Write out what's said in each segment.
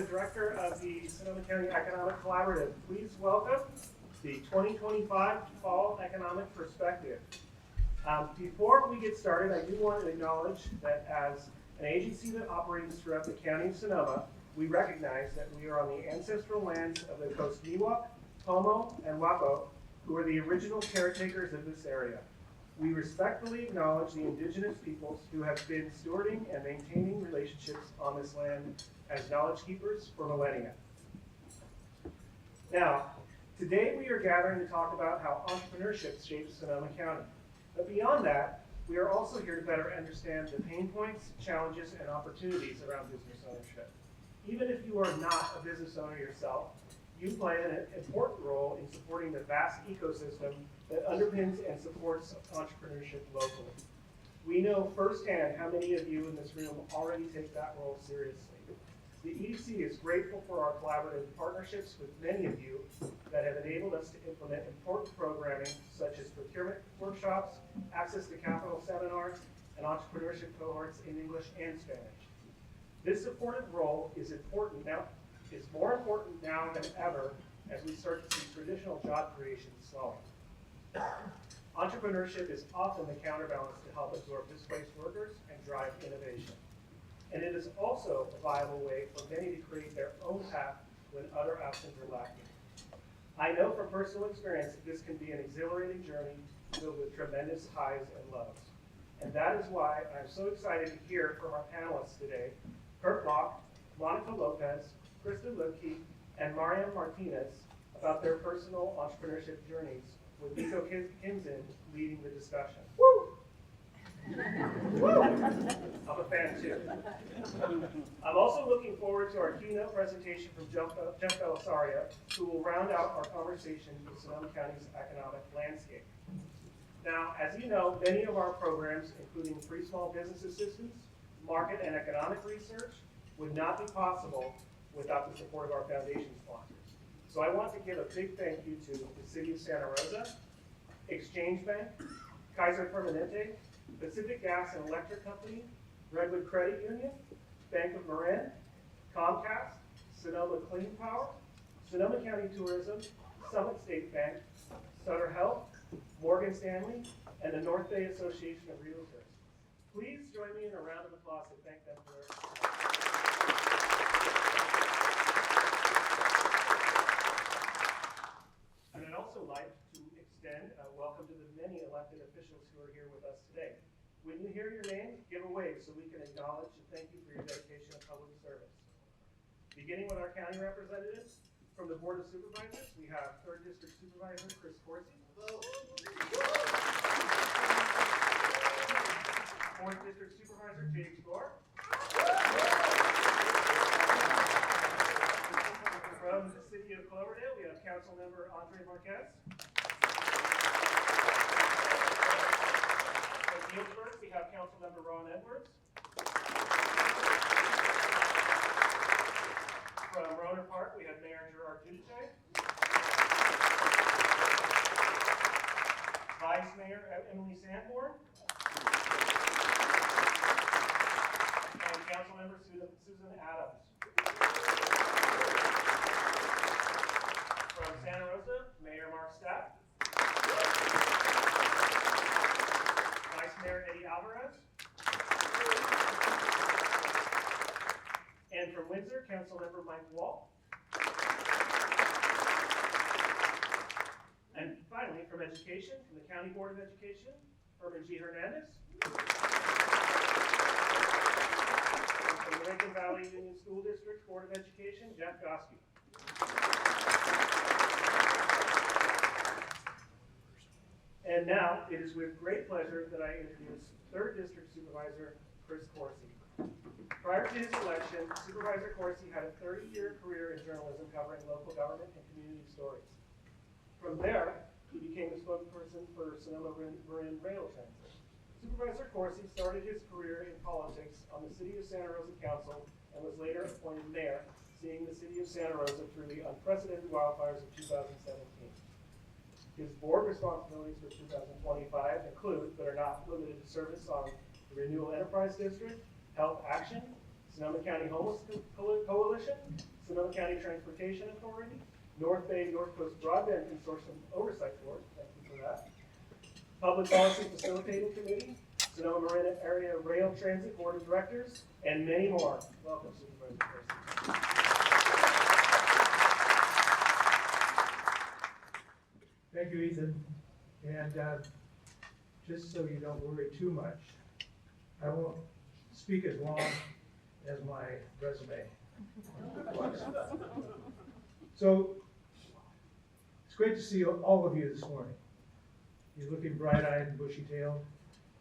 Director of the Sonoma County Economic Collaborative. Please welcome the 2025 Fall Economic Perspective. Before we get started, I do want to acknowledge that as an agency that operates throughout the County of Sonoma, we recognize that we are on the ancestral lands of the Coast Miwok, Pomo, and Wapo, who are the original caretakers of this area. We respectfully acknowledge the indigenous peoples who have been stewarding and maintaining relationships on this land as knowledge keepers for millennia. Now, today we are gathering to talk about how entrepreneurship shapes Sonoma County. But beyond that, we are also here to better understand the pain points, challenges, and opportunities around business ownership. Even if you are not a business owner yourself, you play an important role in supporting the vast ecosystem that underpins and supports entrepreneurship locally. We know firsthand how many of you in this room already take that role seriously. The EDC is grateful for our collaborative partnerships with many of you that have enabled us to implement important programming such as procurement workshops, access to capital seminars, and entrepreneurship cohorts in English and Spanish. This supportive role is more important now than ever as we start to see traditional job creation slowing. Entrepreneurship is often the counterbalance to help absorb displaced workers and drive innovation. And it is also a viable way for many to create their own path when other options are lacking. I know from personal experience that this can be an exhilarating journey filled with tremendous highs and lows. And that is why I'm so excited to hear from our panelists today, Kirk, Monica Lopez, Crista Luedtke, and Mariam Martinez about their personal entrepreneurship journeys, with Nico Kinzen leading the discussion. Woo! Woo! I'm a fan too. I'm also looking forward to our keynote presentation from Jeff Belisario, who will round out our conversation with Sonoma County's economic landscape. Now, as you know, many of our programs, including free small business assistance, market and economic research, would not be possible without the support of our foundation sponsors. So I want to give a big thank you to the City of Santa Rosa, Exchange Bank, Kaiser Permanente, Pacific Gas and Electric Company, Redwood Credit Union, Bank of Marin, Comcast, Sonoma Clean Power, Sonoma County Tourism, Summit State Bank, Sutter Health, Morgan Stanley, and the North Bay Association of Realtors. Please join me in a round of applause to thank them for their support. And I'd also like to extend a welcome to the many elected officials who are here with us today. When you hear your name, give a wave so we can acknowledge and thank you for your dedication to public service. Beginning with our county representatives, from the Board of Supervisors, we have 3rd District Supervisor Chris Corsi. 4th District Supervisor James Gore. From the City of Cloverdale, we have Council Member Andre Marquez. From Healdsburg, we have Council Member Ron Edwards. From Roner Park, we have Mayor Gerard Duduche. Vice Mayor Emily Sanborn. And Council Member Susan Adams. From Santa Rosa, Mayor Mark Stapp. Vice Mayor Eddie Alvarez. And from Windsor, Councilmember Mike Wall. And finally, from Education, from the County Board of Education, Herman G. Hernandez. And from the Lincoln Valley Union School District Board of Education, Jeff Goski. And now, it is with great pleasure that I introduce 3rd District Supervisor Chris Corsi. Prior to his election, Supervisor Corsi had a 30-year career in journalism covering local government and community stories. From there, he became the spokesperson for Sonoma Marin Rail Transit. Supervisor Corsi started his career in politics on the City of Santa Rosa Council and was later appointed mayor, seeing the City of Santa Rosa through the unprecedented wildfires of 2017. His board responsibilities for 2025 include, but are not limited to, service on the Renewal Enterprise District, Health Action, Sonoma County Homeless Coalition, Sonoma County Transportation Authority, North Bay North Coast Broadband Consortium Oversight Board, thank you for that, Public Policy Facilitating Committee, Sonoma Area Rail Transit Board of Directors, and many more. Welcome, Supervisor Kirk. Thank you, Ethan. And just so you don't worry too much, I won't speak as long as my resume was. So it's great to see all of you this morning. You're looking bright-eyed and bushy-tailed.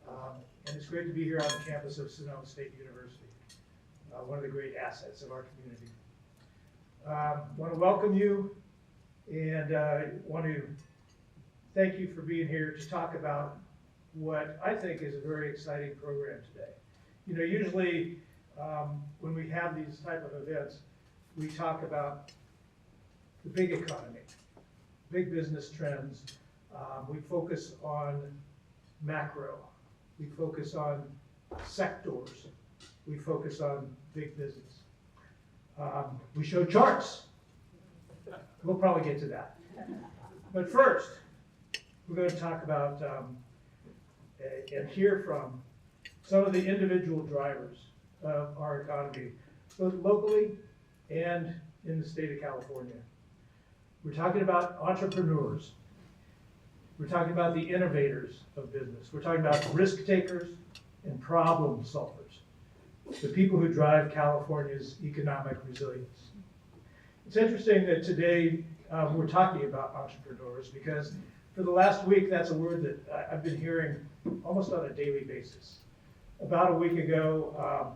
And it's great to be here on the campus of Sonoma State University, one of the great assets of our community. Want to welcome you and want to thank you for being here to talk about what I think is a very exciting program today. You know, usually when we have these type of events, we talk about the big economy, big business trends. We focus on macro. We focus on sectors. We focus on big business. We show charts. We'll probably get to that. But first, we're going to talk about and hear from some of the individual drivers of our economy, both locally and in the state of California. We're talking about entrepreneurs. We're talking about the innovators of business. We're talking about risk takers and problem solvers, the people who drive California's economic resilience. It's interesting that today we're talking about entrepreneurs because for the last week, that's a word that I've been hearing almost on a daily basis. About a week ago,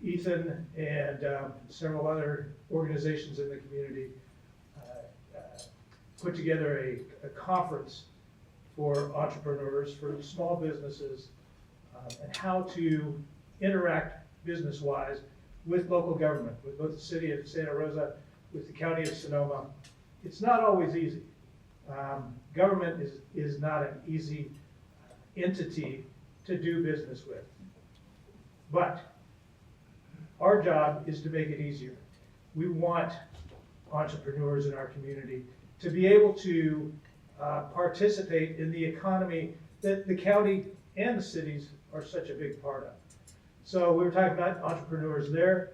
Ethan and several other organizations in the community put together a conference for entrepreneurs, for small businesses, and how to interact business-wise with local government, with both the city of Santa Rosa, with the county of Sonoma. It's not always easy. Government is not an easy entity to do business with. But our job is to make it easier. We want entrepreneurs in our community to be able to participate in the economy that the county and the cities are such a big part of. So we were talking about entrepreneurs there.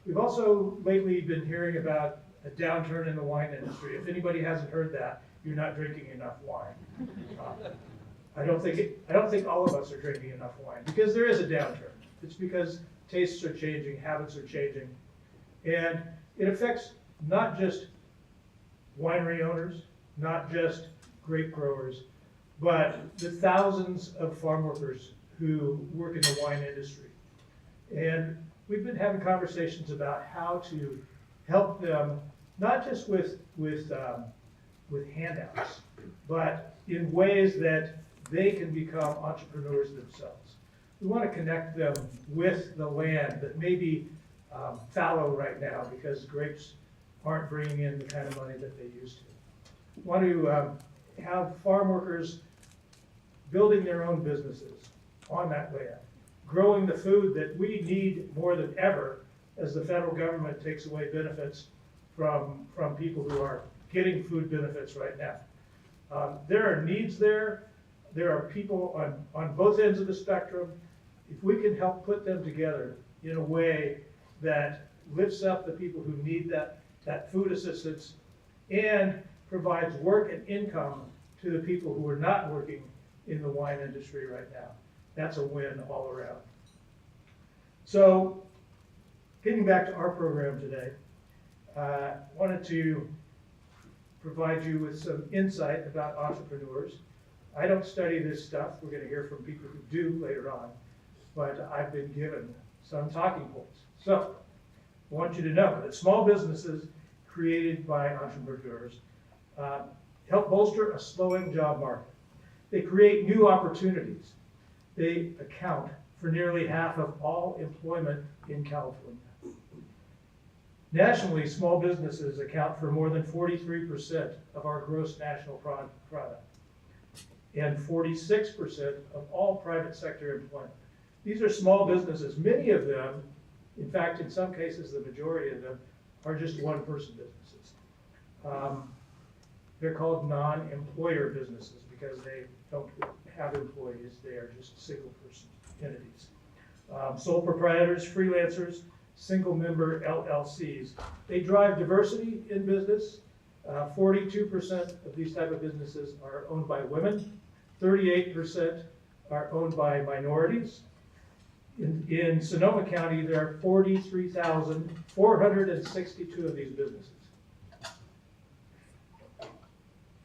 We've also lately been hearing about a downturn in the wine industry. If anybody hasn't heard that, you're not drinking enough wine. I don't think all of us are drinking enough wine because there is a downturn. It's because tastes are changing, habits are changing, and it affects not just winery owners, not just grape growers, but the thousands of farm workers who work in the wine industry. And we've been having conversations about how to help them, not just with handouts, but in ways that they can become entrepreneurs themselves. We want to connect them with the land that may be fallow right now because grapes aren't bringing in the kind of money that they used to. We want to have farm workers building their own businesses on that land, growing the food that we need more than ever as the federal government takes away benefits from people who are getting food benefits right now. There are needs there. There are people on both ends of the spectrum. If we can help put them together in a way that lifts up the people who need that food assistance and provides work and income to the people who are not working in the wine industry right now, that's a win all around. So, getting back to our program today, wanted to provide you with some insight about entrepreneurs. I don't study this stuff. We're going to hear from people who do later on, but I've been given some talking points. So, I want you to know that small businesses created by entrepreneurs help bolster a slowing job market. They create new opportunities. They account for nearly half of all employment in California. Nationally, small businesses account for more than 43% of our gross national product and 46% of all private sector employment. These are small businesses. Many of them In fact, in some cases, the majority of them are just one-person businesses. They're called non-employer businesses because they don't have employees. They are just single-person entities. Sole proprietors, freelancers, single-member LLCs. They drive diversity in business. 42% of these type of businesses are owned by women. 38% are owned by minorities. In Sonoma County, there are 43,462 of these businesses.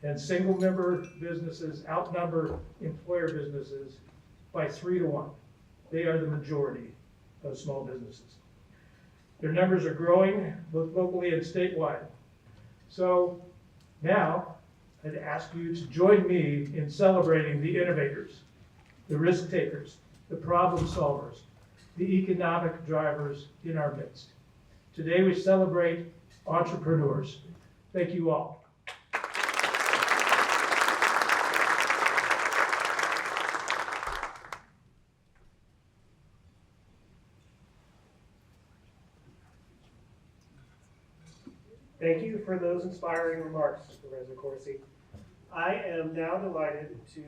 And single-member businesses outnumber employer businesses by 3 to 1. They are the majority of small businesses. Their numbers are growing both locally and statewide. So now I'd ask you to join me in celebrating the innovators, the risk takers, the problem solvers, the economic drivers in our midst. Today we celebrate entrepreneurs. Thank you all. Thank you for those inspiring remarks, Mr. Rezza-Corsi. I am now delighted to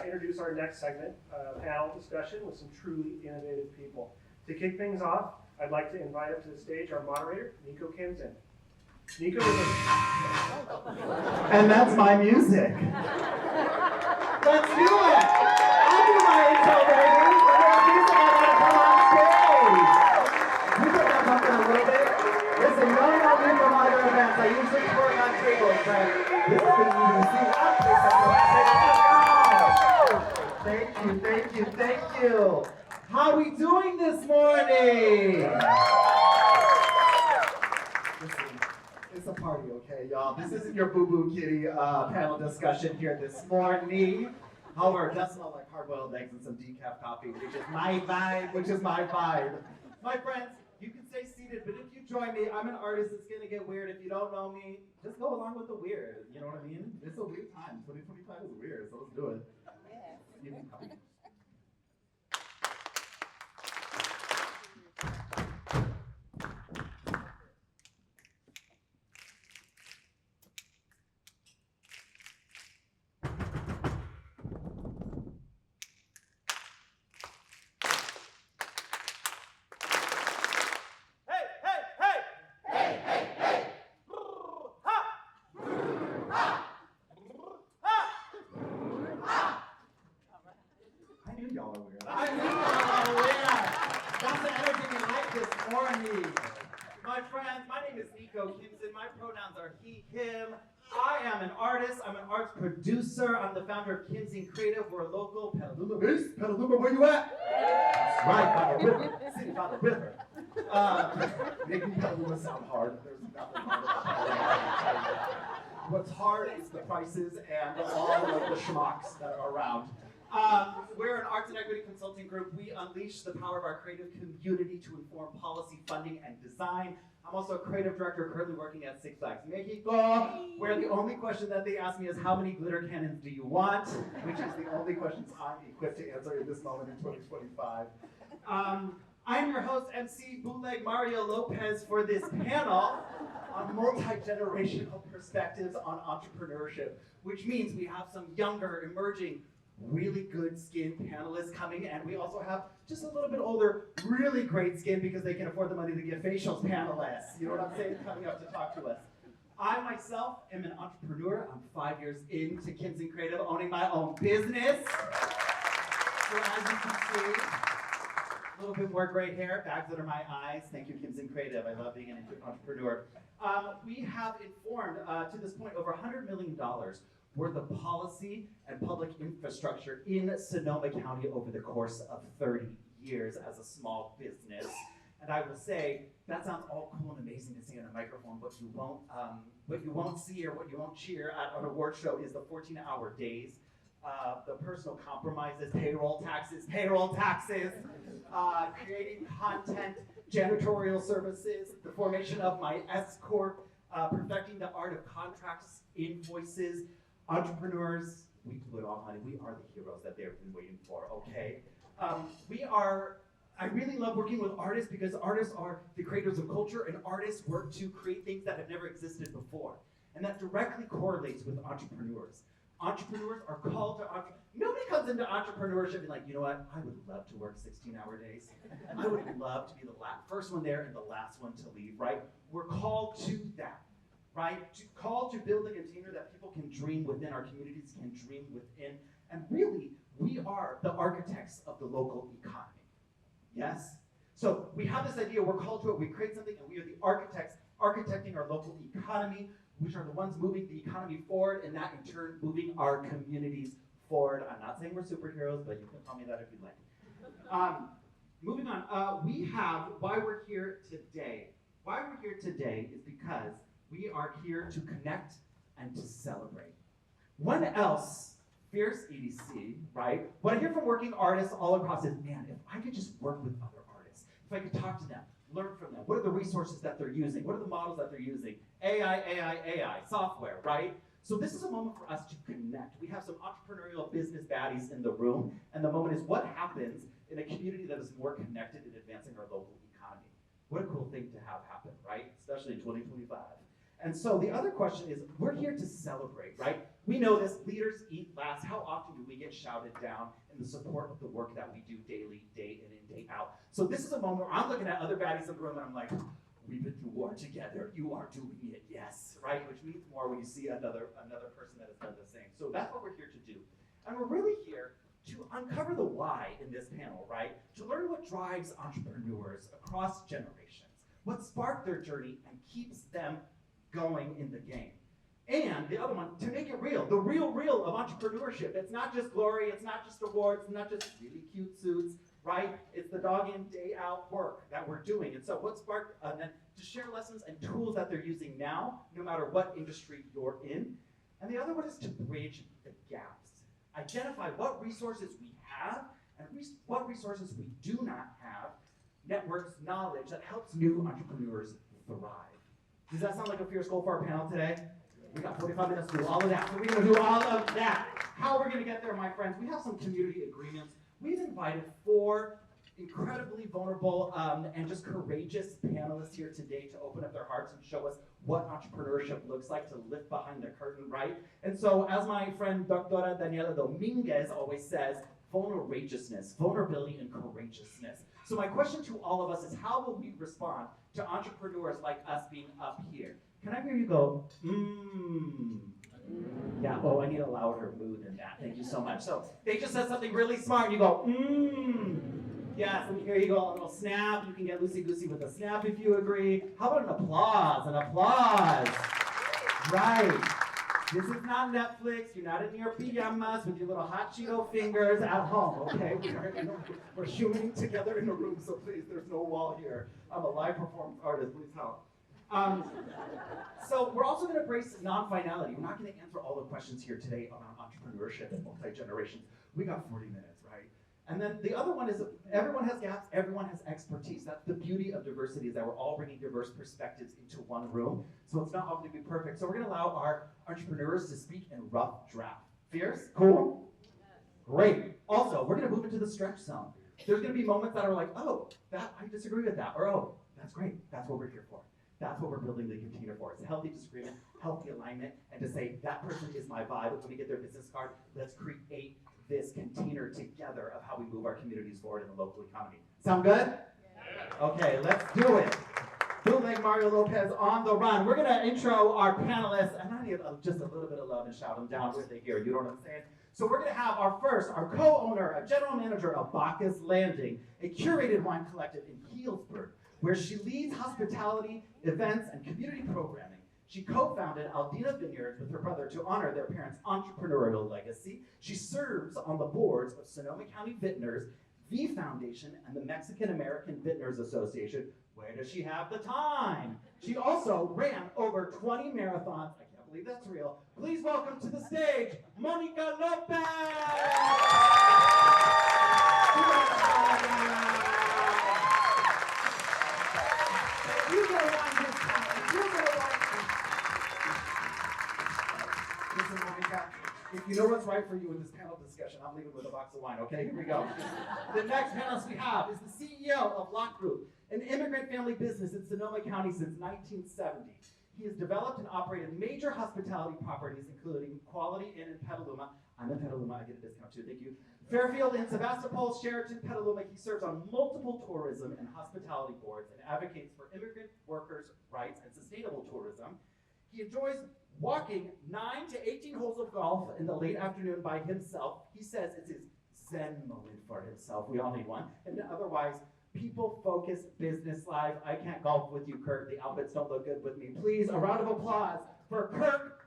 introduce our next segment, panel discussion with some truly innovative people. To kick things off, I'd like to invite up to the stage our moderator, Nico Kimson. Nico is And that's my music. Let's do it! I'll do my intro, baby. When there's music, I gotta come on stage. You put that up in a little bit. Listen, you don't know me from other events. I usually work on tables, but this is the EDC. Thank you, thank you, thank you. How are we doing this morning? Listen, it's a party, okay, y'all? This isn't your boo-boo kitty panel discussion here this morning. However, it does smell like hard-boiled eggs and some decaf coffee, which is my vibe, My friends, you can stay seated, but if you join me, I'm an artist. It's gonna get weird. If you don't know me, just go along with the weird. You know what I mean? It's a weird time. 2025 is weird, so let's do it. Yeah. Producer, I'm the founder of Kimsing Creative. We're a local Petaluma-based. Petaluma, where you at? That's right, by the river. City by the river. Making Petaluma sound hard. There's nothing hard about Petaluma. What's hard is the prices and all of the schmucks that are around. We're an arts and equity consulting group. We unleash the power of our creative community to inform policy, funding, and design. I'm also a creative director currently working at Six Flags Mexico, where the only question that they ask me is, how many glitter cannons do you want? Which is the only questions I'm equipped to answer in this moment in 2025. I'm your host, MC Bootleg Mario Lopez, for this panel on multi-generational perspectives on entrepreneurship, which means we have some younger, emerging, really good skin panelists coming, and we also have just a little bit older, really great skin because they can afford the money to get facials panelists. You know what I'm saying? Coming up to talk to us. I myself am an entrepreneur. I'm 5 years into Kimsing Creative, owning my own business. So as you can see, a little bit more gray hair, bags under my eyes. Thank you, Kimsing Creative. I love being an entrepreneur. We have informed, to this point, over $100 million worth of policy and public infrastructure in Sonoma County over the course of 30 years as a small business. And I will say, that sounds all cool and amazing to say on a microphone. What you won't see or what you won't cheer at an award show is the 14-hour days, the personal compromises, payroll taxes, creating content, janitorial services, the formation of my S Corp, perfecting the art of contracts, invoices. Entrepreneurs, we do it all, honey. We are the heroes that they've been waiting for, okay? We are I really love working with artists because artists are the creators of culture, and artists work to create things that have never existed before. And that directly correlates with entrepreneurs. Entrepreneurs are called to Nobody comes into entrepreneurship and like, you know what, I would love to work 16-hour days. I would love to be the first one there and the last one to leave, right? We're called to that, right? Called to build a container that people can dream within, our communities can dream within. And really, we are the architects of the local economy. Yes? So we have this idea, we're called to it, we create something, and we are the architects architecting our local economy, which are the ones moving the economy forward, and that in turn moving our communities forward. I'm not saying we're superheroes, but you can call me that if you'd like. Moving on, we have why we're here today. Why we're here today is because we are here to connect and to celebrate. When else, fierce EDC, right? What I hear from working artists all across is, man, if I could just work with other artists, if I could talk to them, learn from them. What are the resources that they're using? What are the models that they're using? AI, software, right? So this is a moment for us to connect. We have some entrepreneurial business baddies in the room, and the moment is what happens in a community that is more connected in advancing our local economy. What a cool thing to have happen, right? Especially in 2025. And so the other question is, we're here to celebrate, right? We know this, leaders eat last. How often do we get shouted down in the support of the work that we do daily, day in and day out? So this is a moment where I'm looking at other baddies in the room and I'm like, we've been through war together, you are doing it, yes, right? Which means more when you see another person that has done the same. So that's what we're here to do. And we're really here to uncover the why in this panel, right? To learn what drives entrepreneurs across generations, what sparked their journey and keeps them going in the game. And the other one, to make it real, the real of entrepreneurship. It's not just glory, it's not just awards, it's not just really cute suits, right? It's the dog in, day out work that we're doing. And so what sparked then to share lessons and tools that they're using now, no matter what industry you're in. And the other one is to bridge the gaps. Identify what resources we have and what resources we do not have, networks, knowledge that helps new entrepreneurs thrive. Does that sound like a fierce goal for our panel today? We got 45 minutes to do all of that. So we're going to do all of that. How we're going to get there, my friends, we have some community agreements. We've invited 4 incredibly vulnerable and just courageous panelists here today to open up their hearts and show us what entrepreneurship looks like, to lift behind the curtain, right? And so as my friend Dr. Daniela Dominguez always says, vulnerability and courageousness. So my question to all of us is, how will we respond to entrepreneurs like us being up here? Can I hear you go, Yeah, oh, I need a louder mood than that. Thank you so much. So they just said something really smart, and you go, Yes, let me hear you go, a little snap. You can get loosey-goosey with a snap if you agree. How about an applause? An applause. Right. This is not Netflix. You're not in your pajamas with your little hot Cheeto fingers at home, okay? We're humaning together in a room, so please, there's no wall here. I'm a live performance artist, please help. So we're also going to embrace non-finality. We're not going to answer all the questions here today around entrepreneurship and multi-generations. We got 40 minutes, right? And then the other one is everyone has gaps, everyone has expertise. That's the beauty of diversity, is that we're all bringing diverse perspectives into one room. So it's not all going to be perfect. So we're going to allow our entrepreneurs to speak in rough draft. Fierce? Cool? Great. Also, we're going to move into the stretch zone. There's going to be moments that are like, oh, that I disagree with that, or oh, that's great. That's what we're here for. That's what we're building the container for. It's a healthy disagreement, healthy alignment, and to say, that person is my vibe. Let me get their business card. Let's create this container together of how we move our communities forward in the local economy. Sound good? Yeah. Okay, let's do it. Bootleg Mario Lopez on the run. We're gonna intro our panelists, and I need just a little bit of love and shout them down where they hear. You know what I'm saying? So we're gonna have our co-owner, a general manager of Bacchus Landing, a curated wine collective in Healdsburg, where she leads hospitality, events, and community programming. She co-founded Aldina Vineyards with her brother to honor their parents' entrepreneurial legacy. She serves on the boards of Sonoma County Vintners, the Foundation, and the Mexican American Vintners Association. Where does she have the time? She also ran over 20 marathons. I can't believe that's real. Please welcome to the stage, Monica Lopez! Listen, Monica, if you know what's right for you in this panel discussion, discussion. I'm leaving with a box of wine, okay? Here we go. The next panelist we have is the CEO of Lock Group, an immigrant family business in Sonoma County since 1970. He has developed and operated major hospitality properties, including Quality Inn in Petaluma. I'm in Petaluma, I get a discount too, thank you. Fairfield in Sebastopol, Sheraton, Petaluma. He serves on multiple tourism and hospitality boards and advocates for immigrant workers' rights and sustainable tourism. He enjoys walking 9 to 18 holes of golf in the late afternoon by himself. He says it's his Zen moment for himself. We all need one. And otherwise, people-focused business life. I can't golf with you, Kirk. The outfits don't look good with me. Please, a round of applause for Kirk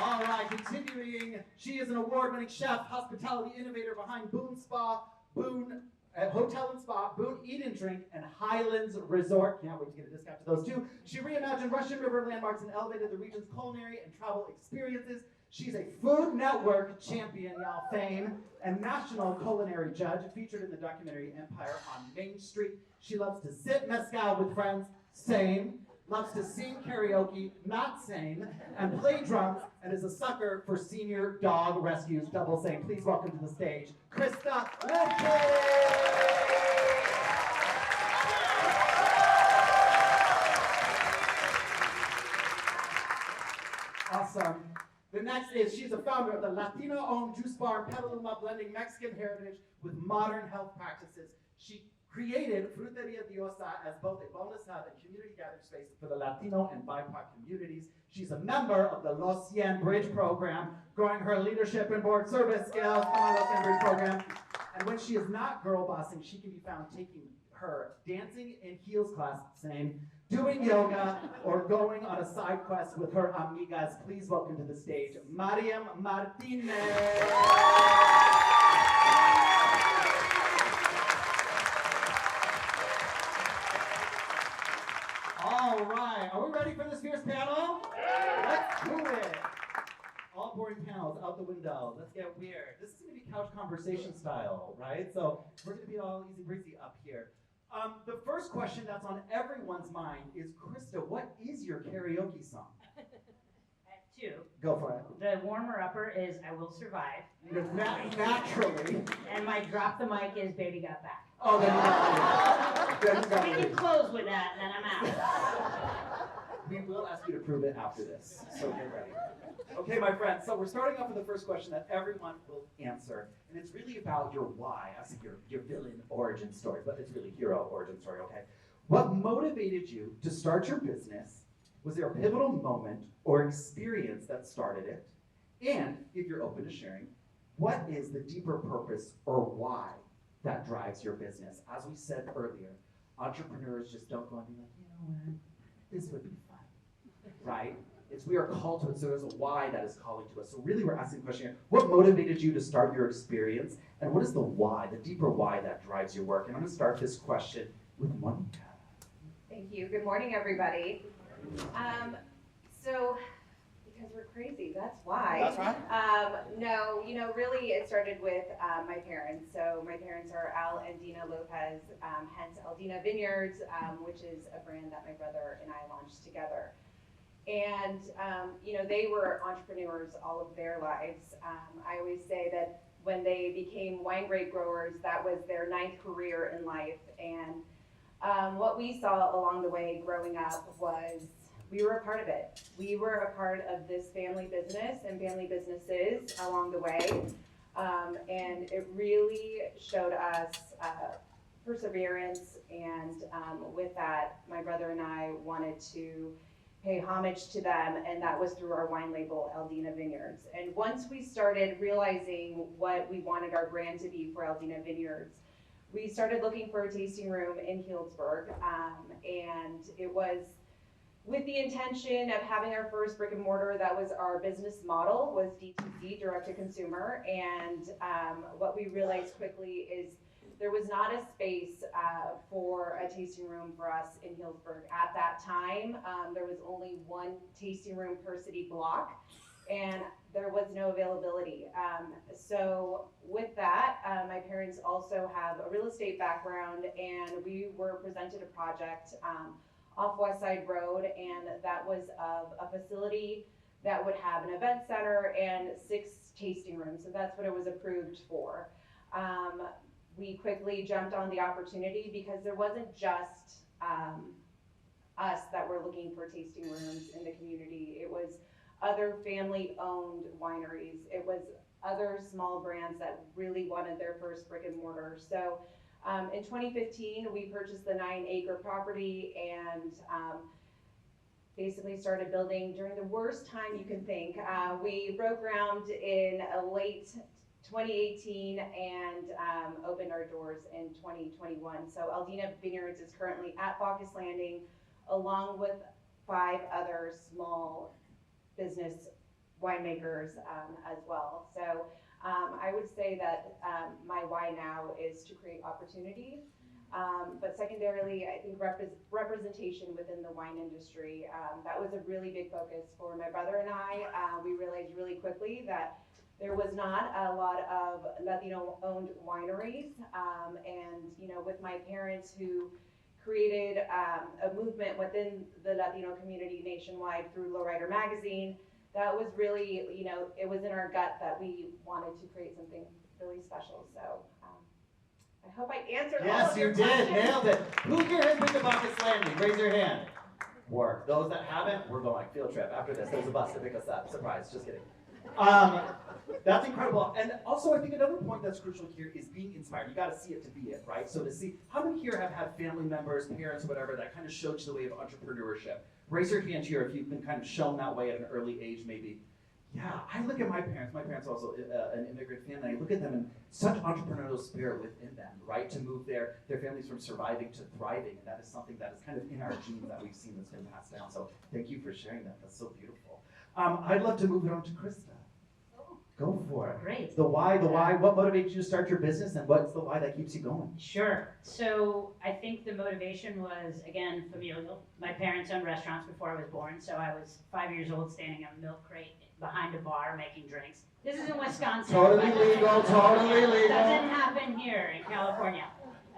All right, continuing, she is an award-winning chef, hospitality innovator behind Boon Spa, Boon Hotel and Spa, Boon Eat and Drink, and Highlands Resort. Can't wait to get a discount to those two. She reimagined Russian River landmarks and elevated the region's culinary and travel experiences. She's a Food Network champion, y'all, fame, and national culinary judge, featured in the documentary Empire on Main Street. She loves to sip mezcal with friends, same. Loves to sing karaoke, not same, and play drums, and is a sucker for senior dog rescues, double same. Please welcome to the stage, Crista Luedtke! Awesome. The next is, she's a founder of the Latino-owned juice bar in Petaluma, blending Mexican heritage with modern health practices. She created Fruteria Diosa as both a wellness hub and community gathering space for the Latino and BIPOC communities. She's a member of the Los 100 Bridge program, growing her leadership and board service skills. Come on, Los 100 Bridge program. And when she is not girl bossing, she can be found taking her dancing in heels class, same, doing yoga, or going on a side quest with her amigas. Please welcome to the stage, Mariam Martinez. All right, are we ready for this fierce panel? Let's do it. All boring panels out the window. Let's get weird. This is going to be couch conversation style, right? So we're going to be all easy breezy up here. The first question that's on everyone's mind is, Crista, what is your karaoke song? I have two. Go for it. The warmer-upper is I Will Survive. Naturally. And my drop the mic is Baby Got Back. Oh, then you got We it. can close with that, and then I'm out. We will ask you to prove it after this, so get ready. Okay, my friends, so we're starting off with the first question that everyone will answer, and it's really about your why. I say your villain origin story, but it's really hero origin story, okay? What motivated you to start your business? Was there a pivotal moment or experience that started it? And if you're open to sharing, what is the deeper purpose or why that drives your business? As we said earlier, entrepreneurs just don't go and be like, you know what, this would be fun, right? We are called to it, so there's a why that is calling to us. So really we're asking the question here, what motivated you to start your experience? And what is the why, the deeper why that drives your work? And I'm gonna start this question with Monica. Thank you. Good morning, everybody. So, because we're crazy, that's why. That's right. No, really it started with my parents. So my parents are Al and Dina Lopez, hence Aldina Vineyards, which is a brand that my brother and I launched together. And, they were entrepreneurs all of their lives. I always say that when they became wine grape growers, that was their 9th career in life. And what we saw along the way growing up was we were a part of it. We were a part of this family business and family businesses along the way. And it really showed us perseverance. And with that, my brother and I wanted to pay homage to them, and that was through our wine label, Aldina Vineyards. And once we started realizing what we wanted our brand to be for Aldina Vineyards, we started looking for a tasting room in Healdsburg, and it was with the intention of having our first brick and mortar. That was our business model, was DTC, direct to consumer, and what we realized quickly is there was not a space for a tasting room for us in Healdsburg. At that time, there was only one tasting room per city block, and there was no availability. So with that, my parents also have a real estate background, and we were presented a project off West Side Road, and that was of a facility that would have an event center and 6 tasting rooms. So that's what it was approved for. We quickly jumped on the opportunity because there wasn't just us that were looking for tasting rooms in the community. It was other family-owned wineries. It was other small brands that really wanted their first brick and mortar. So in 2015, we purchased the 9-acre property and basically started building during the worst time you can think. We broke ground in late 2018 and opened our doors in 2021. So Aldina Vineyards is currently at Bacchus Landing, along with 5 other small business winemakers as well. So I would say that my why now is to create opportunity, but secondarily, I think representation within the wine industry. That was a really big focus for my brother and I. We realized really quickly that there was not a lot of Latino-owned wineries, and with my parents who created a movement within the Latino community nationwide through Lowrider Magazine, that was really, it was in our gut that we wanted to create something really special. So I hope I answered all of your questions. Yes, you did. Nailed it. Who here has been to Bacchus Landing? Raise your hand. Work. Those that haven't, we're going field trip. After this, there's a bus to pick us up. Surprise, just kidding. That's incredible. And also, I think another point that's crucial here is being inspired. You got to see it to be it, right? So to see, how many here have had family members, parents, whatever, that kind of showed you the way of entrepreneurship? Raise your hand here if you've been kind of shown that way at an early age, maybe. Yeah, I look at my parents. My parents also an immigrant family. I look at them and such entrepreneurial spirit within them, right? To move their families from surviving to thriving, and that is something that is kind of in our genes that we've seen that's been passed down. So thank you for sharing that. That's so beautiful. I'd love to move it on to Crista. Go for it. Great. The why, what motivates you to start your business, and what's the why that keeps you going? Sure. So I think the motivation was, again, familial. My parents owned restaurants before I was born, so I was 5 years old standing on a milk crate behind a bar making drinks. This is in Wisconsin. Totally legal, totally legal. Doesn't happen here in California.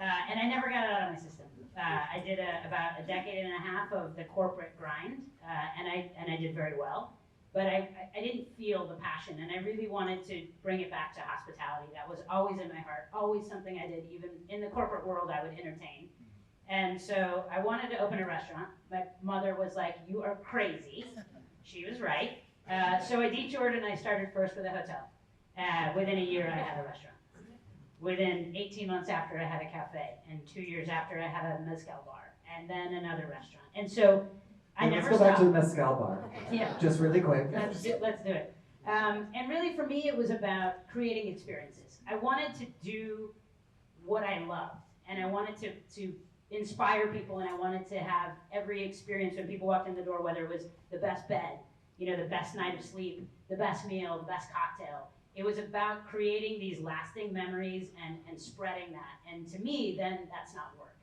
And I never got it out of my system. I did about a decade and a half of the corporate grind, and I did very well. But I didn't feel the passion, and I really wanted to bring it back to hospitality. That was always in my heart, always something I did. Even in the corporate world, I would entertain. And so I wanted to open a restaurant. My mother was like, "You are crazy." She was right. So I detoured, and I started first with a hotel. Within a year, I had a restaurant. Within 18 months after, I had a cafe. And 2 years after, I had a mezcal bar. And then another restaurant. And so I never Let's go back stopped. to the mezcal bar. Yeah. Just really quick. Let's do it. And really for me, it was about creating experiences. I wanted to do what I loved, and I wanted to inspire people, and I wanted to have every experience when people walked in the door, whether it was the best bed, the best night of sleep, the best meal, the best cocktail. It was about creating these lasting memories and spreading that. And to me, then that's not work.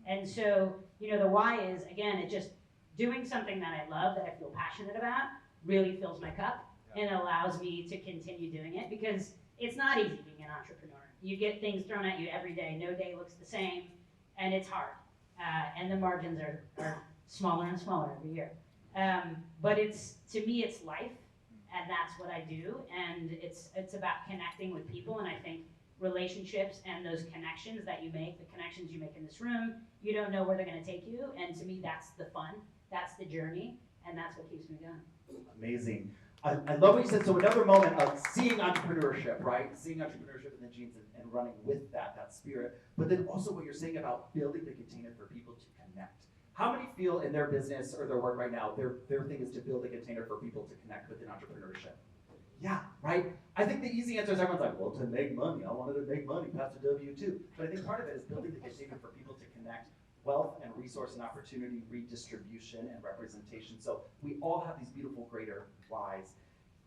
And so, the why is, again, it just doing something that I love, that I feel passionate about, really fills my cup and allows me to continue doing it, because it's not easy being an entrepreneur. You get things thrown at you every day. No day looks the same, and it's hard. And the margins are smaller and smaller every year. But to me, it's life, and that's what I do. And it's about connecting with people, and I think relationships and those connections that you make, the connections you make in this room, you don't know where they're going to take you. And to me, that's the fun. That's the journey, and that's what keeps me going. Amazing. I love what you said. So another moment of seeing entrepreneurship, right? Seeing entrepreneurship in the genes and running with that spirit. But then also what you're saying about building the container for people to connect. How many feel in their business or their work right now, their thing is to build a container for people to connect within entrepreneurship? Yeah, right? I think the easy answer is everyone's like, well, to make money. I wanted to make money, pass the W-2. But I think part of it is building the container for people to connect. Wealth and resource and opportunity, redistribution and representation. So we all have these beautiful greater whys.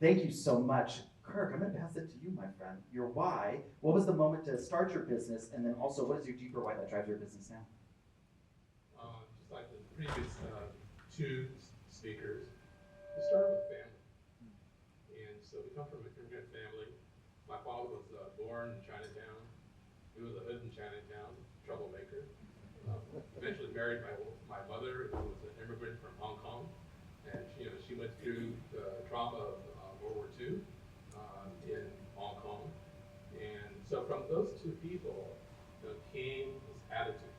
Thank you so much. Kirk, I'm going to pass it to you, my friend. Your why, what was the moment to start your business? And then also, what is your deeper why that drives your business now? Just like the previous two speakers, we started with family. come from an immigrant family. My father was born in Chinatown. He was a hood in Chinatown, troublemaker. Eventually married my mother, who was an immigrant from Hong Kong. And she went through the trauma of World War II in Hong Kong. And so from those two people came this attitude.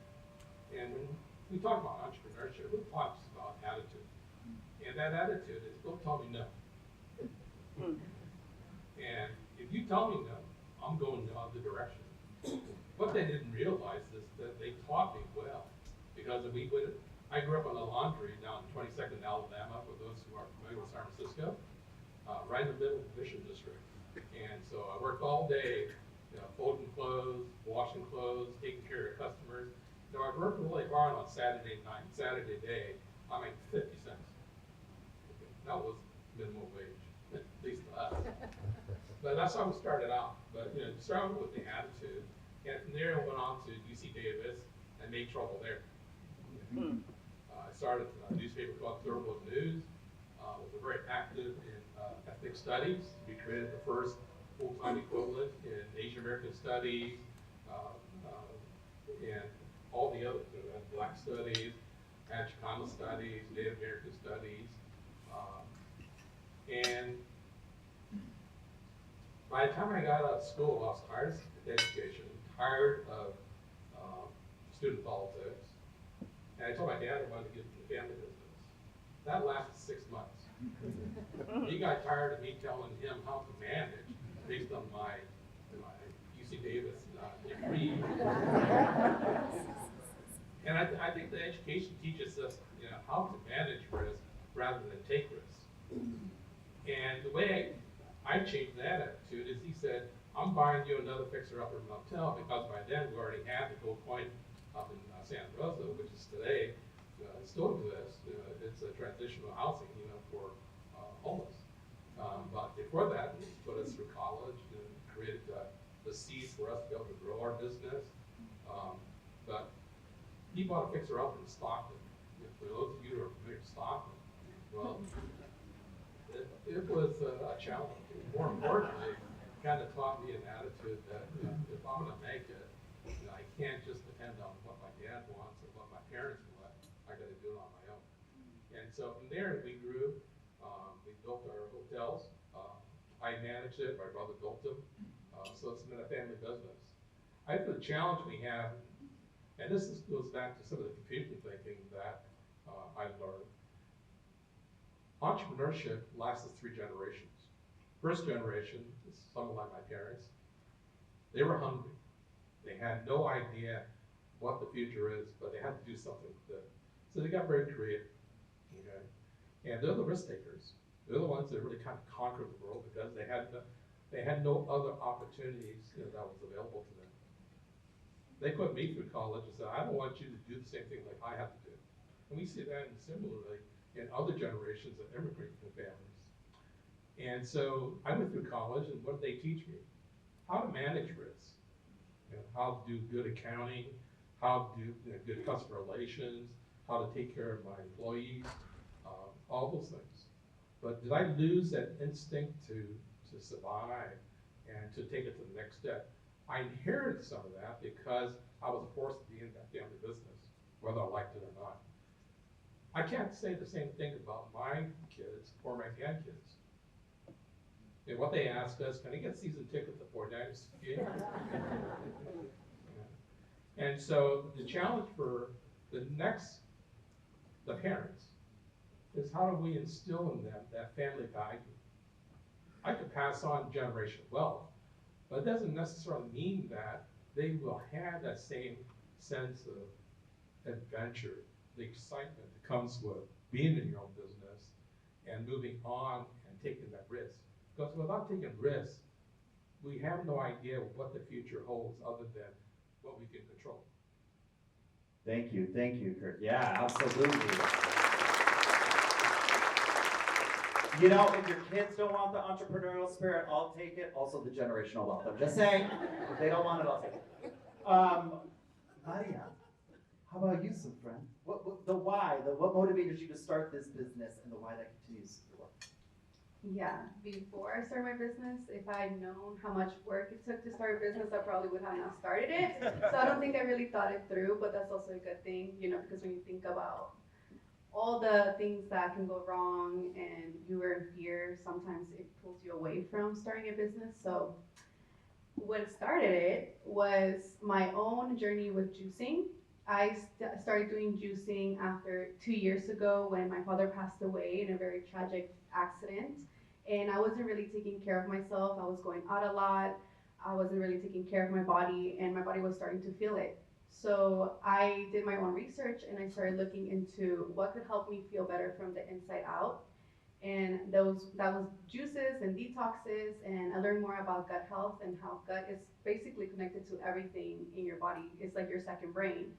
And when we talk about entrepreneurship, we talk about attitude. And that attitude is, don't tell me no. And if you tell me no, I'm going the other direction. What they didn't realize is that they taught me well. Because I grew up on the laundry down in 22nd Alabama, for those who are familiar with San Francisco, right in the middle of the Mission District. And so I worked all day, folding clothes, washing clothes, taking care of customers. I worked really hard on Saturday day, I made 50 cents. That was minimum wage, at least to us. But that's how we started out. But started with the attitude, and from there I went on to UC Davis and made trouble there. I started a newspaper called Observable News. Was very active in ethnic studies. We created the first full-time equivalent in Asian American studies and all the others. Black studies, Chicano studies, Native American studies. And by the time I got out of school, I was tired of education, tired of student politics. And I told my dad I wanted to get into the family business. That lasted 6 months. He got tired of me telling him how to manage based on my UC Davis degree. And I think the education teaches us how to manage risk rather than take risks. And the way I changed that attitude is he said, I'm buying you another fixer-upper motel, because by then we already had the Gold Point up in Santa Rosa, which is today, still exists. It's a transitional housing, for homeless. But before that, he put us through college and created the seeds for us to be able to grow our business. But he bought a fixer-upper in Stockton. For those of you who are familiar with Stockton, well, it was a challenge. More importantly, it kind of taught me an attitude that if I'm going to make it, I can't just depend on what my dad wants or what my parents want. I got to do it on my own. And so from there, we grew. We built our hotels. I managed it. My brother built them. So it's been a family business. I think the challenge we have, and goes back to some of the confusion thinking that I learned. Entrepreneurship lasts 3 generations. First generation is someone like my parents. They were hungry. They had no idea what the future is, but they had to do something with it. So they got very creative. Okay? And they're the risk takers. They're the ones that really kind of conquered the world because they had no other opportunities that was available to them. They put me through college and said, I don't want you to do the same thing like I have to do. And we see that similarly in other generations of immigrant families. And so I went through college, and what did they teach me? How to manage risk, how to do good accounting, how to do good customer relations, how to take care of my employees, all those things. But did I lose that instinct to survive and to take it to the next step? I inherited some of that because I was forced to be in that family business, whether I liked it or not. I can't say the same thing about my kids or my grandkids. And what they ask us, can I get season ticket to 49ers game? And so the challenge for the parents is how do we instill in them that family value? I could pass on generational wealth, but it doesn't necessarily mean that they will have that same sense of adventure, the excitement that comes with being in your own business and moving on and taking that risk. Because without taking risks, we have no idea what the future holds other than what we can control. Thank you, Kirk. Yeah, absolutely. If your kids don't want the entrepreneurial spirit, I'll take it. Also the generational wealth. I'm just saying, if they don't want it, I'll take it. Mariam, how about you, some friend? What motivated you to start this business and the why that continues to work? Yeah, before I started my business, if I had known how much work it took to start a business, I probably would have not started it. So I don't think I really thought it through, but that's also a good thing, you know, because when you think about all the things that can go wrong and you are in fear, sometimes it pulls you away from starting a business. So what started it was my own journey with juicing. I started doing juicing after 2 years ago when my father passed away in a very tragic accident. And I wasn't really taking care of myself. I was going out a lot. I wasn't really taking care of my body, and my body was starting to feel it. So I did my own research and I started looking into what could help me feel better from the inside out. And that was juices and detoxes, and I learned more about gut health and how gut is basically connected to everything in your body. It's like your second brain.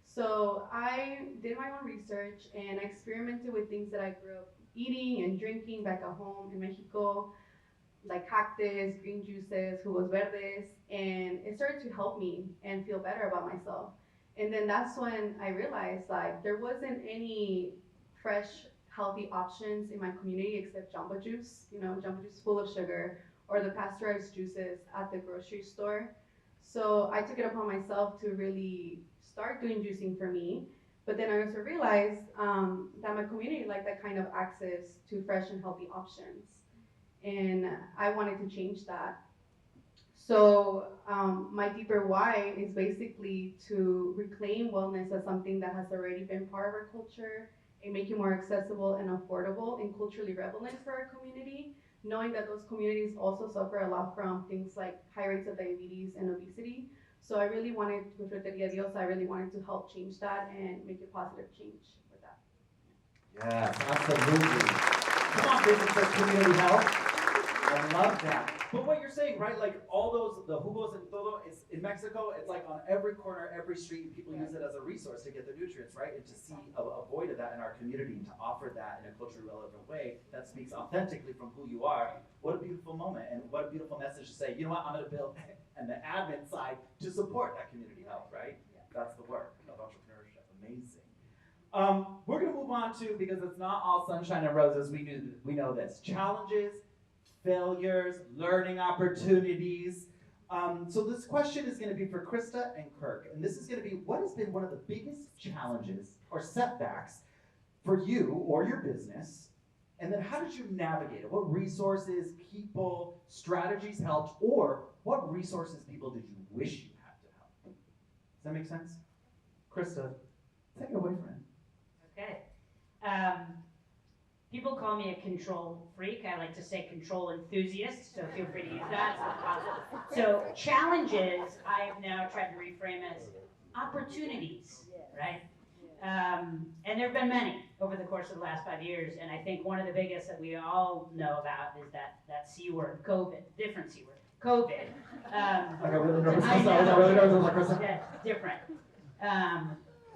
So I did my own research and I experimented with things that I grew up eating and drinking back at home in Mexico, like cactus, green juices, jugos verdes, and it started to help me and feel better about myself. And then that's when I realized like there wasn't any fresh, healthy options in my community except jumbo juice, you know, jumbo juice full of sugar, or the pasteurized juices at the grocery store. So I took it upon myself to really start doing juicing for me. But then I also realized that my community liked that kind of access to fresh and healthy options. And I wanted to change that. So my deeper why is basically to reclaim wellness as something that has already been part of our culture and make it more accessible and affordable and culturally relevant for our community, knowing that those communities also suffer a lot from things like high rates of diabetes and obesity. So I really wanted, with Fruteria Diosa, I really wanted to help change that and make a positive change with that. Yes, absolutely. Come on, business for community health. I love that. But what you're saying, right? Like all those, the jugos and todo, is in Mexico, it's like on every corner, every street, people use it as a resource to get their nutrients, right? And to see a void of that in our community and to offer that in a culturally relevant way that speaks authentically from who you are. What a beautiful moment and what a beautiful message to say, you know what, I'm gonna build and the admin side to support that community health, right? That's the work of entrepreneurship. Amazing. We're gonna move on to, because it's not all sunshine and roses, we know this. Challenges, failures, learning opportunities. So this question is gonna be for Crista and Kirk, and this is gonna be, what has been one of the biggest challenges or setbacks for you or your business? And then how did you navigate it? What resources, people, strategies helped, or what resources, people did you wish you had to help? Does that make sense? Crista, take it away, friend. Okay. People call me a control freak. I like to say control enthusiast, so feel free to use that. So challenges, I have now tried to reframe as opportunities, right? And there have been many over the course of the last 5 years, and I think one of the biggest that we all know about is that C word, COVID, different C word, COVID. I got really nervous. I know. I was really nervous. Like, Crista. Yeah, different.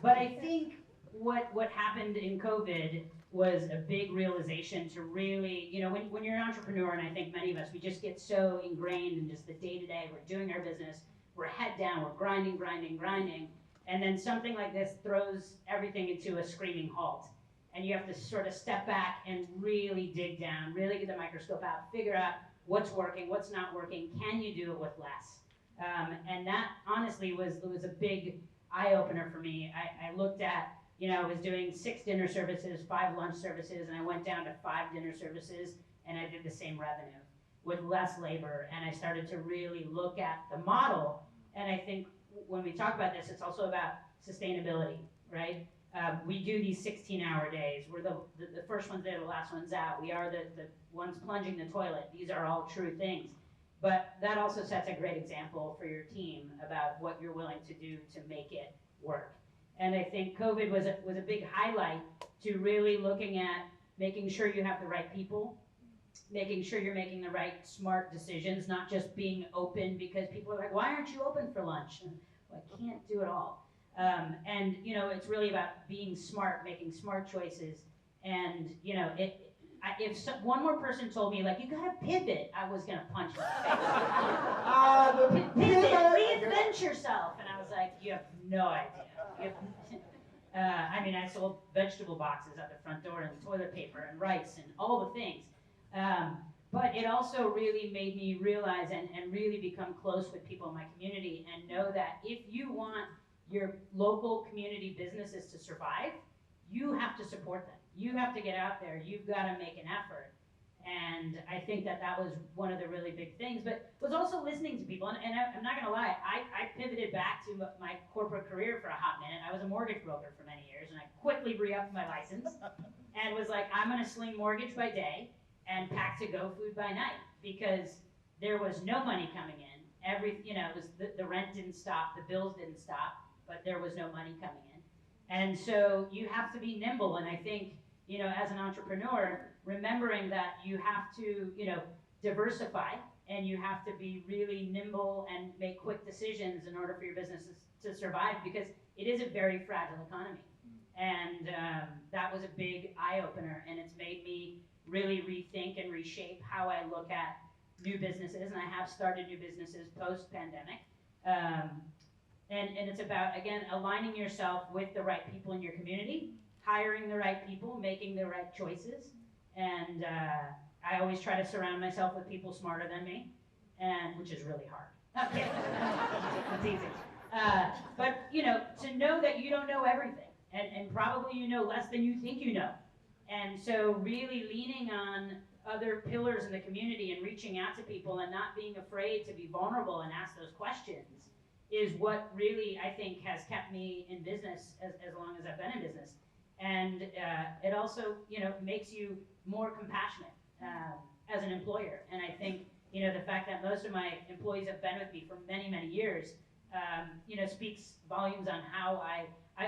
But I think what happened in COVID was a big realization to really, you know, when you're an entrepreneur, and I think many of us, we just get so ingrained in just the day-to-day, we're doing our business, we're head down, we're grinding, and then something like this throws everything into a screaming halt. And you have to sort of step back and really dig down, really get the microscope out, figure out what's working, what's not working, can you do it with less? And that honestly was a big eye-opener for me. I looked at, you know, I was doing 6 dinner services, 5 lunch services, and I went down to 5 dinner services, and I did the same revenue with less labor. And I started to really look at the model. And I think when we talk about this, it's also about sustainability, right? We do these 16-hour days. We're the first ones there, the last ones out. We are the ones plunging the toilet. These are all true things. But that also sets a great example for your team about what you're willing to do to make it work. And I think COVID was a big highlight to really looking at making sure you have the right people, making sure you're making the right smart decisions, not just being open because people are like, why aren't you open for lunch? Well, I can't do it all. And, you know, it's really about being smart, making smart choices. And, you know, if one more person told me, like, you gotta pivot, I was gonna punch them in the face. Pivot, reinvent yourself. And I was like, you have no idea. I mean, I sold vegetable boxes at the front door and toilet paper and rice and all the things. But it also really made me realize and really become close with people in my community and know that if you want your local community businesses to survive, you have to support them. You have to get out there. You've got to make an effort. And I think that that was one of the really big things, but was also listening to people. And I'm not gonna lie, I pivoted back to my corporate career for a hot minute. I was a mortgage broker for many years, and I quickly re-upped my license and was like, I'm gonna sling mortgage by day and pack to go food by night, because there was no money coming in. It was the rent didn't stop, the bills didn't stop, but there was no money coming in. And so you have to be nimble, and I think, as an entrepreneur, remembering that you have to, diversify, and you have to be really nimble and make quick decisions in order for your businesses to survive, because it is a very fragile economy. And that was a big eye-opener, and it's made me really rethink and reshape how I look at new businesses, and I have started new businesses post-pandemic. And it's about, again, aligning yourself with the right people in your community, hiring the right people, making the right choices. And I always try to surround myself with people smarter than me, which is really hard. Okay, it's easy. But to know that you don't know everything, and probably you know less than you think you know. And so really leaning on other pillars in the community and reaching out to people and not being afraid to be vulnerable and ask those questions is what really, I think, has kept me in business as long as I've been in business. And it also, makes you more compassionate as an employer. And I think, the fact that most of my employees have been with me for many, many years, speaks volumes on how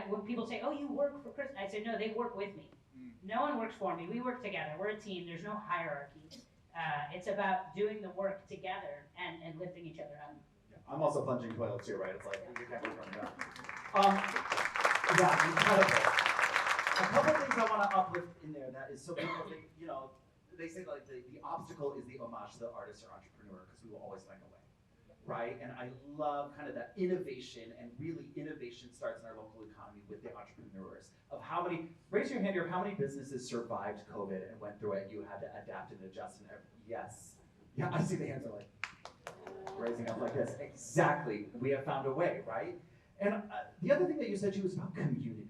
when people say, oh, you work for Chris, I say, no, they work with me. No one works for me. We work together. We're a team. There's no hierarchy. It's about doing the work together and lifting each other up. Yeah, I'm also plunging toilets here, right? It's like, you can't work on that. Yeah, incredible. A couple of things I want to uplift in there that is so people think, they say like the obstacle is the homage to the artist or entrepreneur, because we will always find a way, right? And I love kind of that innovation, and really innovation starts in our local economy with the entrepreneurs. Of how many, raise your hand here, how many businesses survived COVID and went through it, you had to adapt and adjust and yes. Yeah, I see the hands are like raising up like this. Exactly, we have found a way, right? And the other thing that you said too was about community,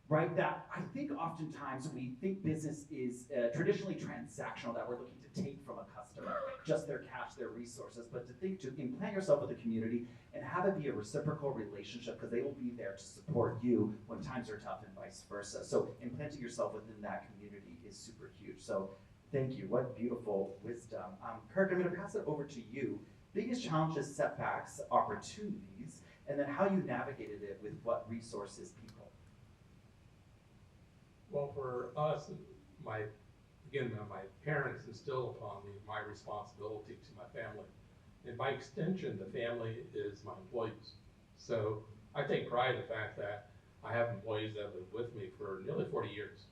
right? That I think oftentimes we think business is traditionally transactional, that we're looking to take from a customer, just their cash, their resources, but to think to implant yourself with the community and have it be a reciprocal relationship, because they will be there to support you when times are tough and vice versa. So implanting yourself within that community is super huge. So thank you, what beautiful wisdom. Kirk, I'm gonna pass it over to you. Biggest challenges, setbacks, opportunities, and then how you navigated it with what resources, people. Well, for us, my parents instilled upon me my responsibility to my family. And by extension, the family is my employees. So I take pride in the fact that I have employees that have been with me for nearly 40 years.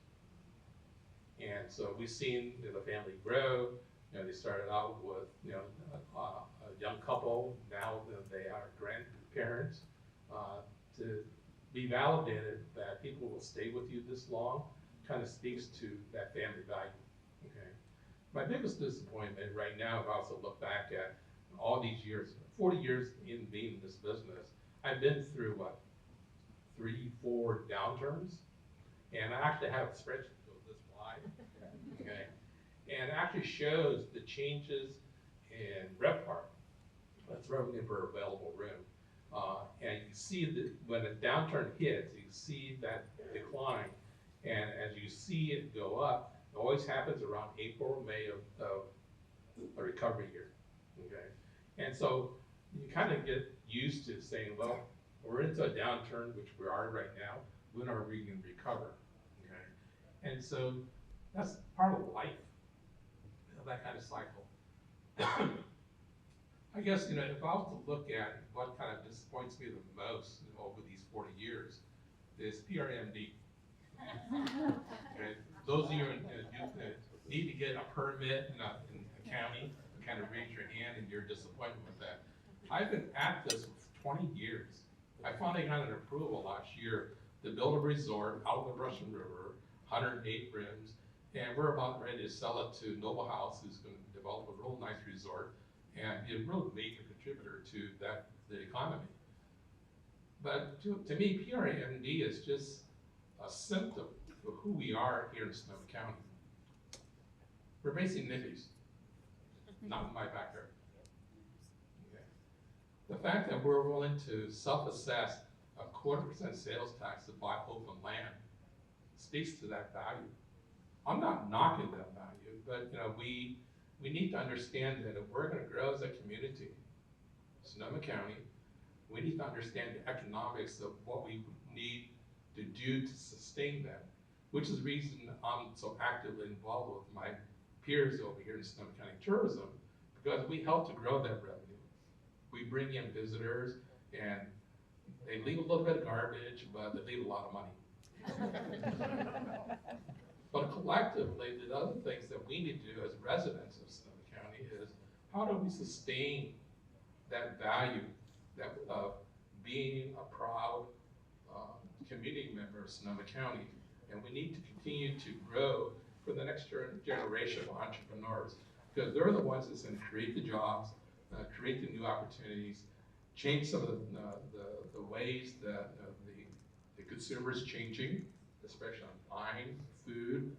And so we've seen the family grow. They started out with a young couple. Now they are grandparents. To be validated that people will stay with you this long kind of speaks to that family value. Okay. My biggest disappointment right now, if I also look back at all these years, 40 years in being in this business, I've been through 3-4 downturns, and I actually have a spreadsheet that goes this wide. Okay. And it actually shows the changes in RevPAR, that's revenue per available room. And you see that when a downturn hits, you see that decline. And as you see it go up, it always happens around April or May of a recovery year. Okay. And so you kind of get used to saying, well, we're into a downturn, which we are right now. When are we going to recover? Okay. And so that's part of life, that kind of cycle. I guess, if I was to look at what kind of disappoints me the most over these 40 years is PRMD. Okay. Those of you who need to get a permit in a county, kind of raise your hand in your disappointment with that. I've been at this for 20 years. I finally got an approval last year to build a resort out on the Russian River, 108 rooms, And we're about ready to sell it to Noble House, who's going to develop a real nice resort and be a real major contributor to the economy. But to me, PRMD is just a symptom of who we are here in Sonoma County. We're basically nippies, not in my backyard. Okay. The fact that we're willing to self-assess a 1/4% sales tax to buy open land speaks to that value. I'm not knocking that value, but we need to understand that if we're going to grow as a community, Sonoma County, we need to understand the economics of what we need to do to sustain that, which is the reason I'm so actively involved with my peers over here in Sonoma County Tourism, because we help to grow that revenue. We bring in visitors, and they leave a little bit of garbage, but they leave a lot of money. But collectively, the other things that we need to do as residents of Sonoma County is, how do we sustain that value of being a proud community member of Sonoma County? And we need to continue to grow for the next generation of entrepreneurs, because they're the ones that's going to create the jobs, create the new opportunities, change some of the ways that the consumer is changing, especially on buying food.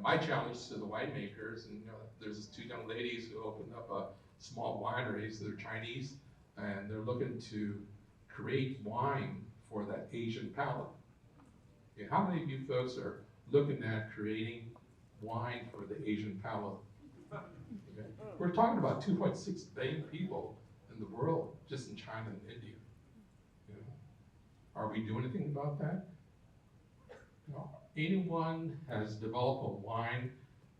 My challenge to the winemakers, and there's two young ladies who opened up a small wineries. They're Chinese, and they're looking to create wine for that Asian palate. Okay, how many of you folks are looking at creating wine for the Asian palate? Okay. We're talking about 2.6 billion people in the world, just in China and India. Are we doing anything about that? No. Anyone has developed a wine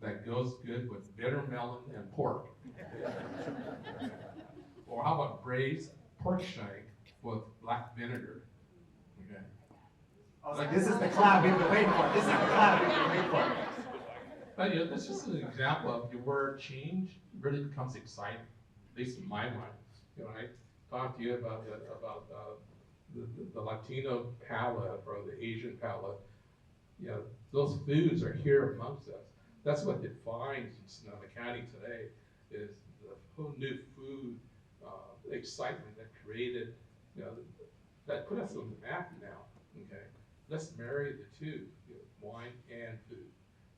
that goes good with bitter melon and pork? Or how about braised pork shank with black vinegar? Okay. I was like, this is the collab we've been waiting for. This is the collab we've been waiting for. But this is an example of where change really becomes exciting, at least in my mind. I talked to you about the Latino palate or the Asian palate. Those foods are here amongst us. That's what defines Sonoma County today, is the whole new food excitement that created, that put us on the map now. Okay, let's marry the two, wine and food.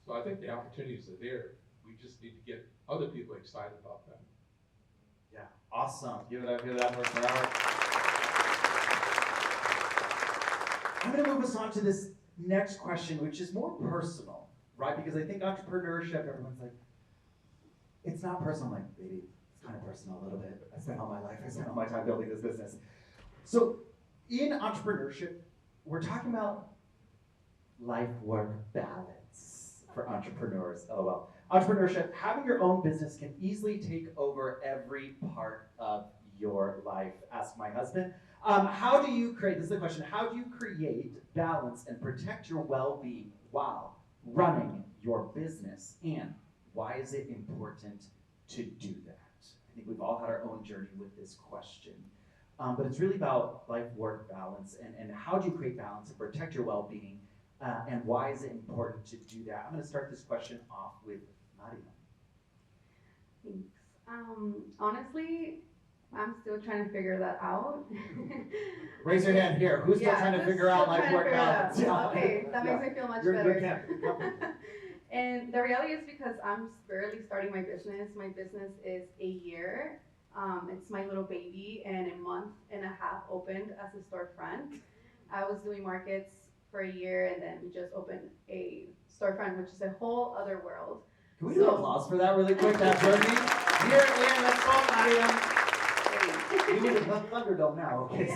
So I think the opportunities are there. We just need to get other people excited about them. Yeah, awesome. Give it up for Robert. I'm going to move us on to this next question, which is more personal, right? Because I think entrepreneurship, everyone's like, it's not personal. I'm like, baby, it's kind of personal a little bit. I spent all my life, I spent all my time building this business. So in entrepreneurship, we're talking about life-work balance for entrepreneurs. Oh well. Entrepreneurship, having your own business can easily take over every part of your life. Ask my husband. How do you create, this is the question, how do you create balance and protect your well-being while running your business? And why is it important to do that? I think we've all had our own journey with this question. But it's really about life-work balance and how do you create balance and protect your well-being, and why is it important to do that? I'm going to start this question off with Mariam. Thanks. Honestly, I'm still trying to figure that out. Raise your hand here. Who's still trying to figure out life-work balance? Yeah. Okay, that makes me feel much You're better. in good camp. And the reality is because I'm barely starting my business. My business is a year. It's my little baby, and a month and a half opened as a storefront. I was doing markets for a year, and then we just opened a storefront, which is a whole other world. Can we do applause for that really quick, that journey? Here, let's go, Mariam. You need a Thunderdome now, okay?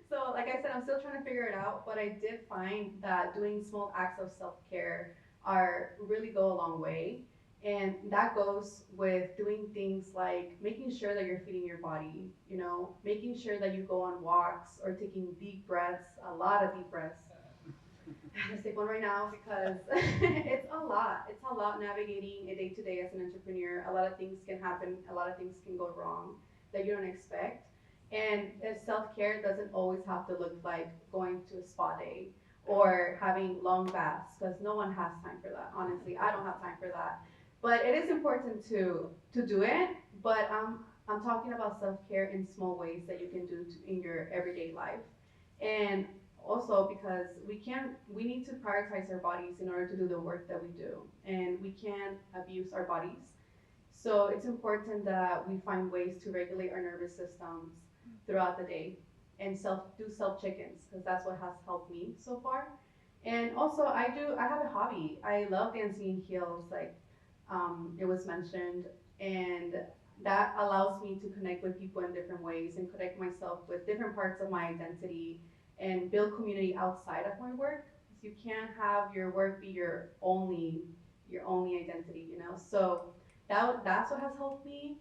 So, like I said, I'm still trying to figure it out, but I did find that doing small acts of self-care really go a long way. And that goes with doing things like making sure that you're feeding your body, making sure that you go on walks or taking deep breaths, a lot of deep breaths. Let's take one right now because it's a lot. It's a lot navigating a day-to-day as an entrepreneur. A lot of things can happen. A lot of things can go wrong that you don't expect. And self-care doesn't always have to look like going to a spa day or having long baths, because no one has time for that. Honestly, I don't have time for that. But it is important to do it. But I'm talking about self-care in small ways that you can do in your everyday life. And also because we need to prioritize our bodies in order to do the work that we do. And we can't abuse our bodies. So it's important that we find ways to regulate our nervous systems throughout the day and do self check-ins, because that's what has helped me so far. And also I have a hobby. I love dancing in heels, like it was mentioned, and that allows me to connect with people in different ways and connect myself with different parts of my identity and build community outside of my work. Because you can't have your work be your only identity, you know. So that's what has helped me.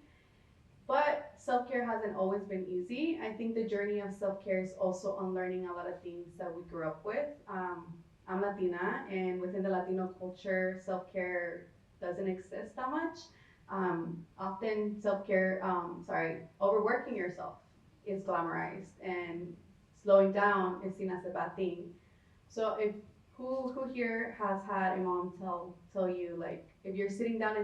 But self-care hasn't always been easy. I think the journey of self-care is also unlearning a lot of things that we grew up with. I'm Latina, and within the Latino culture, self-care doesn't exist that much. Often self-care, overworking yourself is glamorized, and slowing down is seen as a bad thing. So who here has had a mom tell you, like, if you're sitting down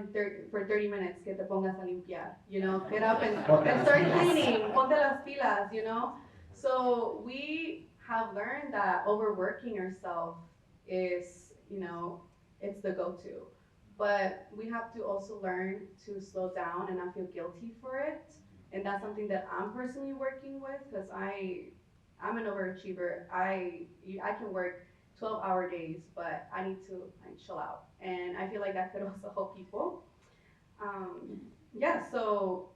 for 30 minutes, que te pongas a limpiar, you know, get up and start cleaning, ponte las pilas, you know? So we have learned that overworking ourselves is, you know, it's the go-to. But we have to also learn to slow down and not feel guilty for it. And that's something that I'm personally working with, because I'm an overachiever. I can work 12-hour days, but I need to chill out. And I feel like that could also help people. So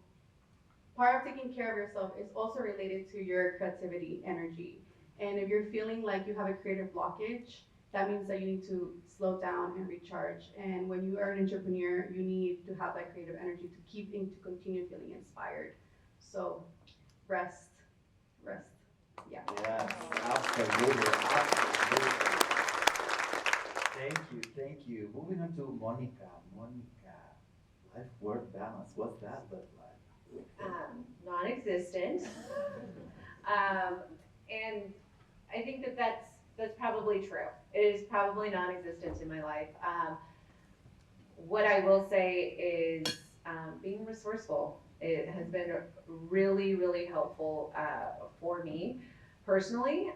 part of taking care of yourself is also related to your creativity, energy. And if you're feeling like you have a creative blockage, that means that you need to slow down and recharge. And when you are an entrepreneur, you need to have that creative energy to continue feeling inspired. So rest. Yeah. Yes, absolutely. Thank you. Moving on to Monica, life-work balance, what's that look like? Non-existent. And I think that's probably true. It is probably non-existent in my life. What I will say is being resourceful. It has been really, really helpful for me personally.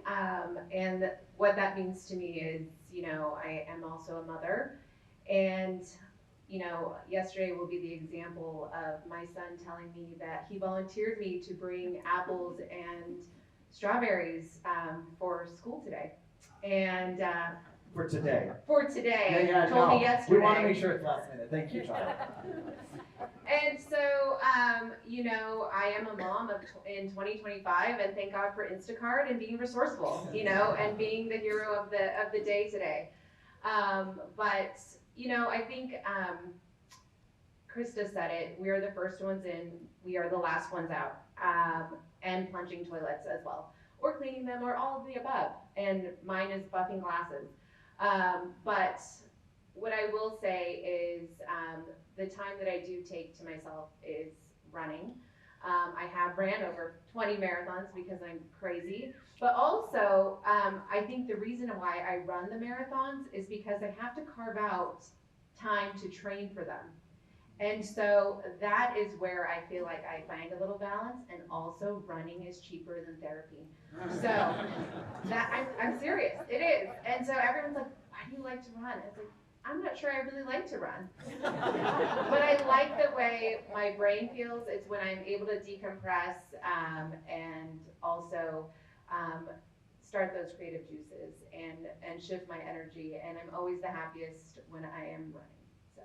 And what that means to me is, you know, I am also a mother, and you know, yesterday will be the example of my son telling me that he volunteered me to bring apples and strawberries for school today. And For today. Told me yesterday. We want to make sure it's last minute. Thank you, child. And so, you know, I am a mom in 2025, and thank God for Instacart and being resourceful, you know, and being the hero of the day today. But you know, I think Crista said it. We are the first ones in. We are the last ones out, and plunging toilets as well, or cleaning them, or all of the above. And mine is buffing glasses. But what I will say is the time that I do take to myself is running. I have ran over 20 marathons because I'm crazy, but also I think the reason why I run the marathons is because I have to carve out time to train for them. And so that is where I feel like I find a little balance, and also running is cheaper than therapy. So that I'm serious, it is. And so everyone's like, why do you like to run? It's like, I'm not sure I really like to run. But I like the way my brain feels. It's when I'm able to decompress and also start those creative juices and shift my energy. And I'm always the happiest when I am running. So,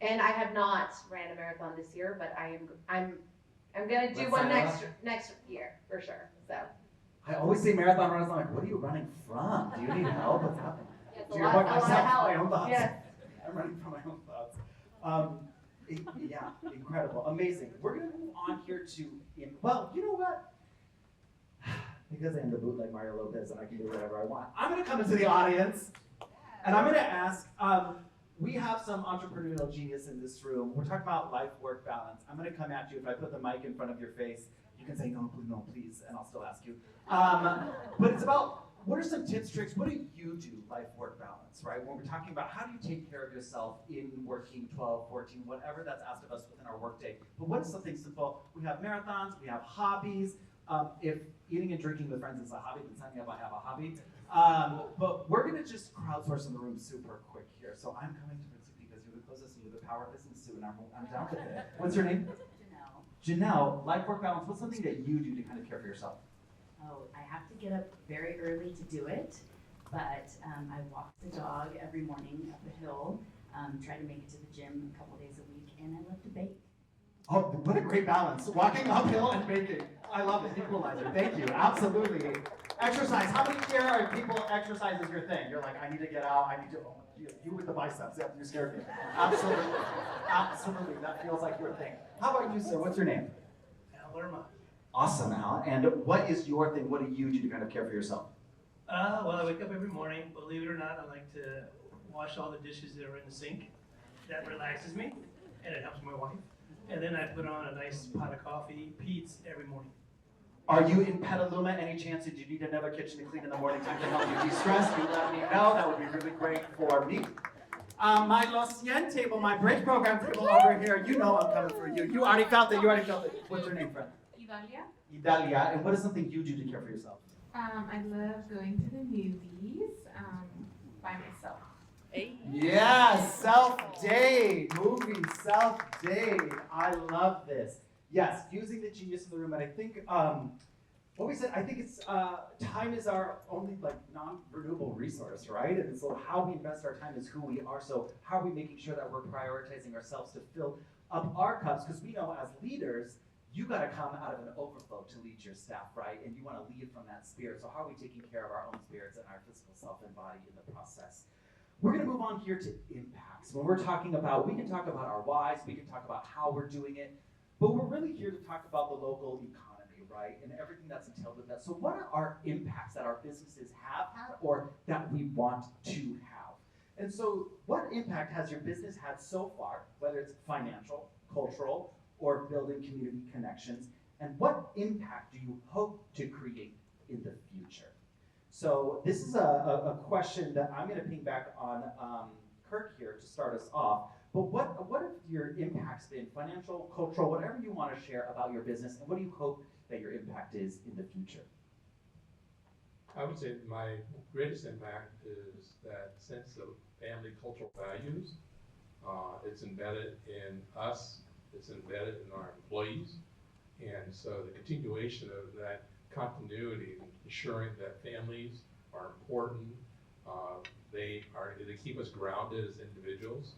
and I have not ran a marathon this year, but I'm gonna do one next year for sure. So. I always see marathon runners. I'm like, what are you running from? Do you need help? What's happening? It's a lot of help. My own thoughts. Yes. I'm running from my own thoughts. Yeah, incredible, amazing. We're gonna move on here to, well, you know what? Because I am the bootleg Mario Lopez and I can do whatever I want, I'm gonna come into the audience and I'm gonna ask, we have some entrepreneurial genius in this room. We're talking about life-work balance. I'm gonna come at you. If I put the mic in front of your face, you can say no, please, and I'll still ask you. But it's about what are some tips, tricks? What do you do, life-work balance, right? When we're talking about how do you take care of yourself in working 12, 14, whatever that's asked of us within our workday. But what is something simple? We have marathons, we have hobbies. If eating and drinking with friends is a hobby, then sign me up, I have a hobby. But we're gonna just crowdsource in the room super quick here. So I'm coming to Prince because you're the closest and you're the power business too, and I'm down with it. What's your name? Janelle, life-work balance, what's something that you do to kind of care for yourself? Oh, I have to get up very early to do it, but I walk the dog every morning up the hill, try to make it to the gym a couple days a week, and I love to bake. Oh, what a great balance. Walking uphill and baking. I love it. Equalizer. Thank you. Absolutely. Exercise. How many here are people exercise is your thing? You're like, I need to get out. I need to, you with the biceps. Yeah, you scared me. Absolutely. Absolutely. That feels like your thing. How about you, sir? What's your name? Lerma. Awesome, Al. And what is your thing? What do you do to kind of care for yourself? Well, I wake up every morning. Believe it or not, I like to wash all the dishes that are in the sink. That relaxes me, and it helps my wife. And then I put on a nice pot of coffee, Pete's, every morning. Are you in Petaluma? Any chance that you need another kitchen to clean in the morning time to help you de-stress? You let me know. That would be really great for me. My Los 100 table, my bridge program table over here. You know I'm coming for you. You already felt it. You already felt it. What's your name, friend? Idalia. Idalia. And what is something you do to care for yourself? I love going to the movies by myself. Yeah, self-date. Movie self-date. I love this. Yes, using the genius in the room. And I think, what we said, I think it's, time is our only non-renewable resource, right? And so how we invest our time is who we are. So how are we making sure that we're prioritizing ourselves to fill up our cups? Because we know as leaders, you got to come out of an overflow to lead your staff, right? And you want to lead from that spirit. So how are we taking care of our own spirits and our physical self and body in the process? We're going to move on here to impacts. When we're talking about, we can talk about our whys, we can talk about how we're doing it, but we're really here to talk about the local economy, right? And everything that's entailed with that. So what are our impacts that our businesses have had or that we want to have? And so what impact has your business had so far, whether it's financial, cultural, or building community connections? And what impact do you hope to create in the future? So this is a question that I'm going to ping back on Kirk here to start us off. But what have your impacts been, financial, cultural, whatever you want to share about your business, and what do you hope that your impact is in the future? I would say my greatest impact is that sense of family cultural values. It's embedded in us, it's embedded in our employees, and so the continuation of that continuity, ensuring that families are important, they keep us grounded as individuals.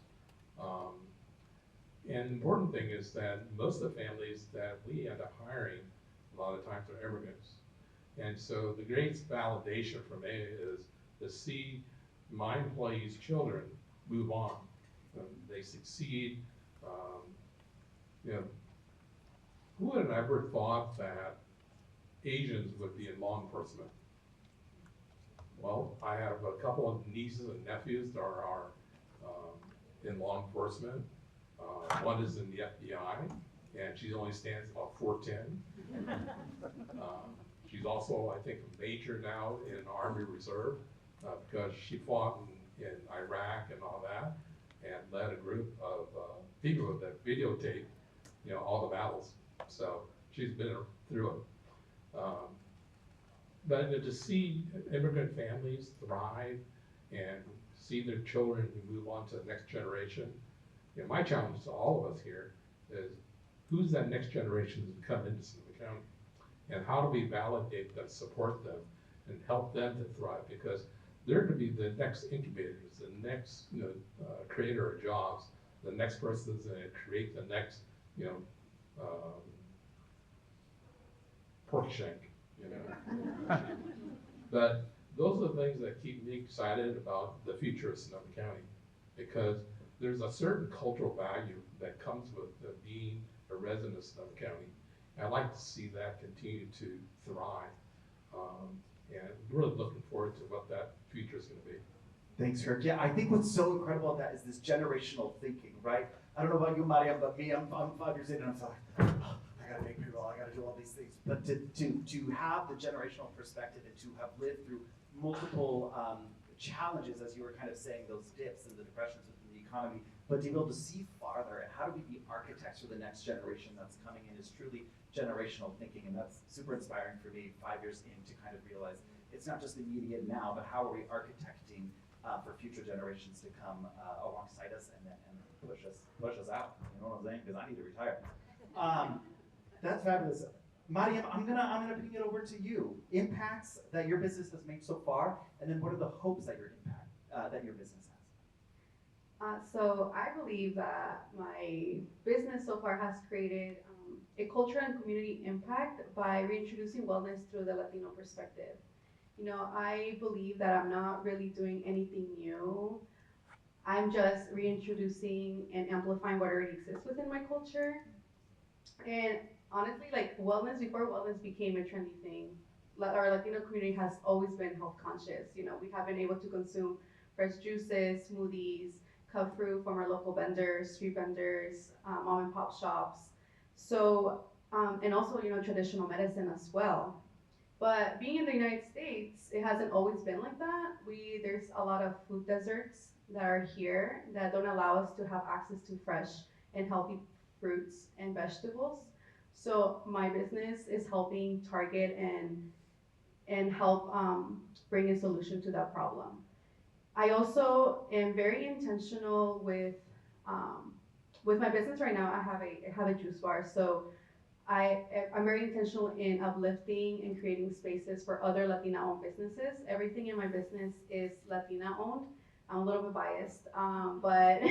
And the important thing is that most of the families that we end up hiring a lot of times are immigrants. And so the greatest validation for me is to see my employees' children move on. They succeed. Who would have ever thought that Asians would be in law enforcement? Well, I have a couple of nieces and nephews that are in law enforcement. One is in the FBI, and she only stands about 4'10". She's also, I think, a major now in Army Reserve because she fought in Iraq and all that, and led a group of people that videotape, all the battles. So she's been through it. But to see immigrant families thrive and see their children move on to the next generation, my challenge to all of us here is who's that next generation to come into Sonoma County? And how do we validate them, support them, and help them to thrive? Because they're going to be the next incubators, the next creator of jobs, the next person that's going to create the next pork shank. But those are the things that keep me excited about the future of Sonoma County, because there's a certain cultural value that comes with being a resident of Sonoma County. And I'd like to see that continue to thrive. And I'm really looking forward to what that future is going to be. Thanks, Kirk. Yeah, I think what's so incredible about that is this generational thinking, right? I don't know about you, Mariam, but me, I'm 5 years in and I'm like, oh, I gotta make payroll, I gotta do all these things. But to have the generational perspective and to have lived through multiple challenges, as you were kind of saying, those dips and the depressions within the economy, but to be able to see farther and how do we be architects for the next generation that's coming in is truly generational thinking, and that's super inspiring for me 5 years in to kind of realize it's not just immediate now, but how are we architecting for future generations to come alongside us and push us out. You know what I'm saying? Because I need to retire. That's fabulous. Mariam, I'm gonna ping it over to you. Impacts that your business has made so far, and then what are the hopes that that your business has? So I believe that my business so far has created a cultural and community impact by reintroducing wellness through the Latino perspective. You know, I believe that I'm not really doing anything new. I'm just reintroducing and amplifying what already exists within my culture. And honestly, like wellness, before wellness became a trendy thing, our Latino community has always been health conscious. You know, we have been able to consume fresh juices, smoothies, cut fruit from our local vendors, street vendors, mom and pop shops. So, and also, you know, traditional medicine as well. But being in the United States, it hasn't always been like that. There's a lot of food deserts that are here that don't allow us to have access to fresh and healthy fruits and vegetables. So my business is helping target and help bring a solution to that problem. I also am very intentional with my business right now. I have a juice bar, so I'm very intentional in uplifting and creating spaces for other Latina-owned businesses. Everything in my business is Latina-owned. I'm a little bit biased, but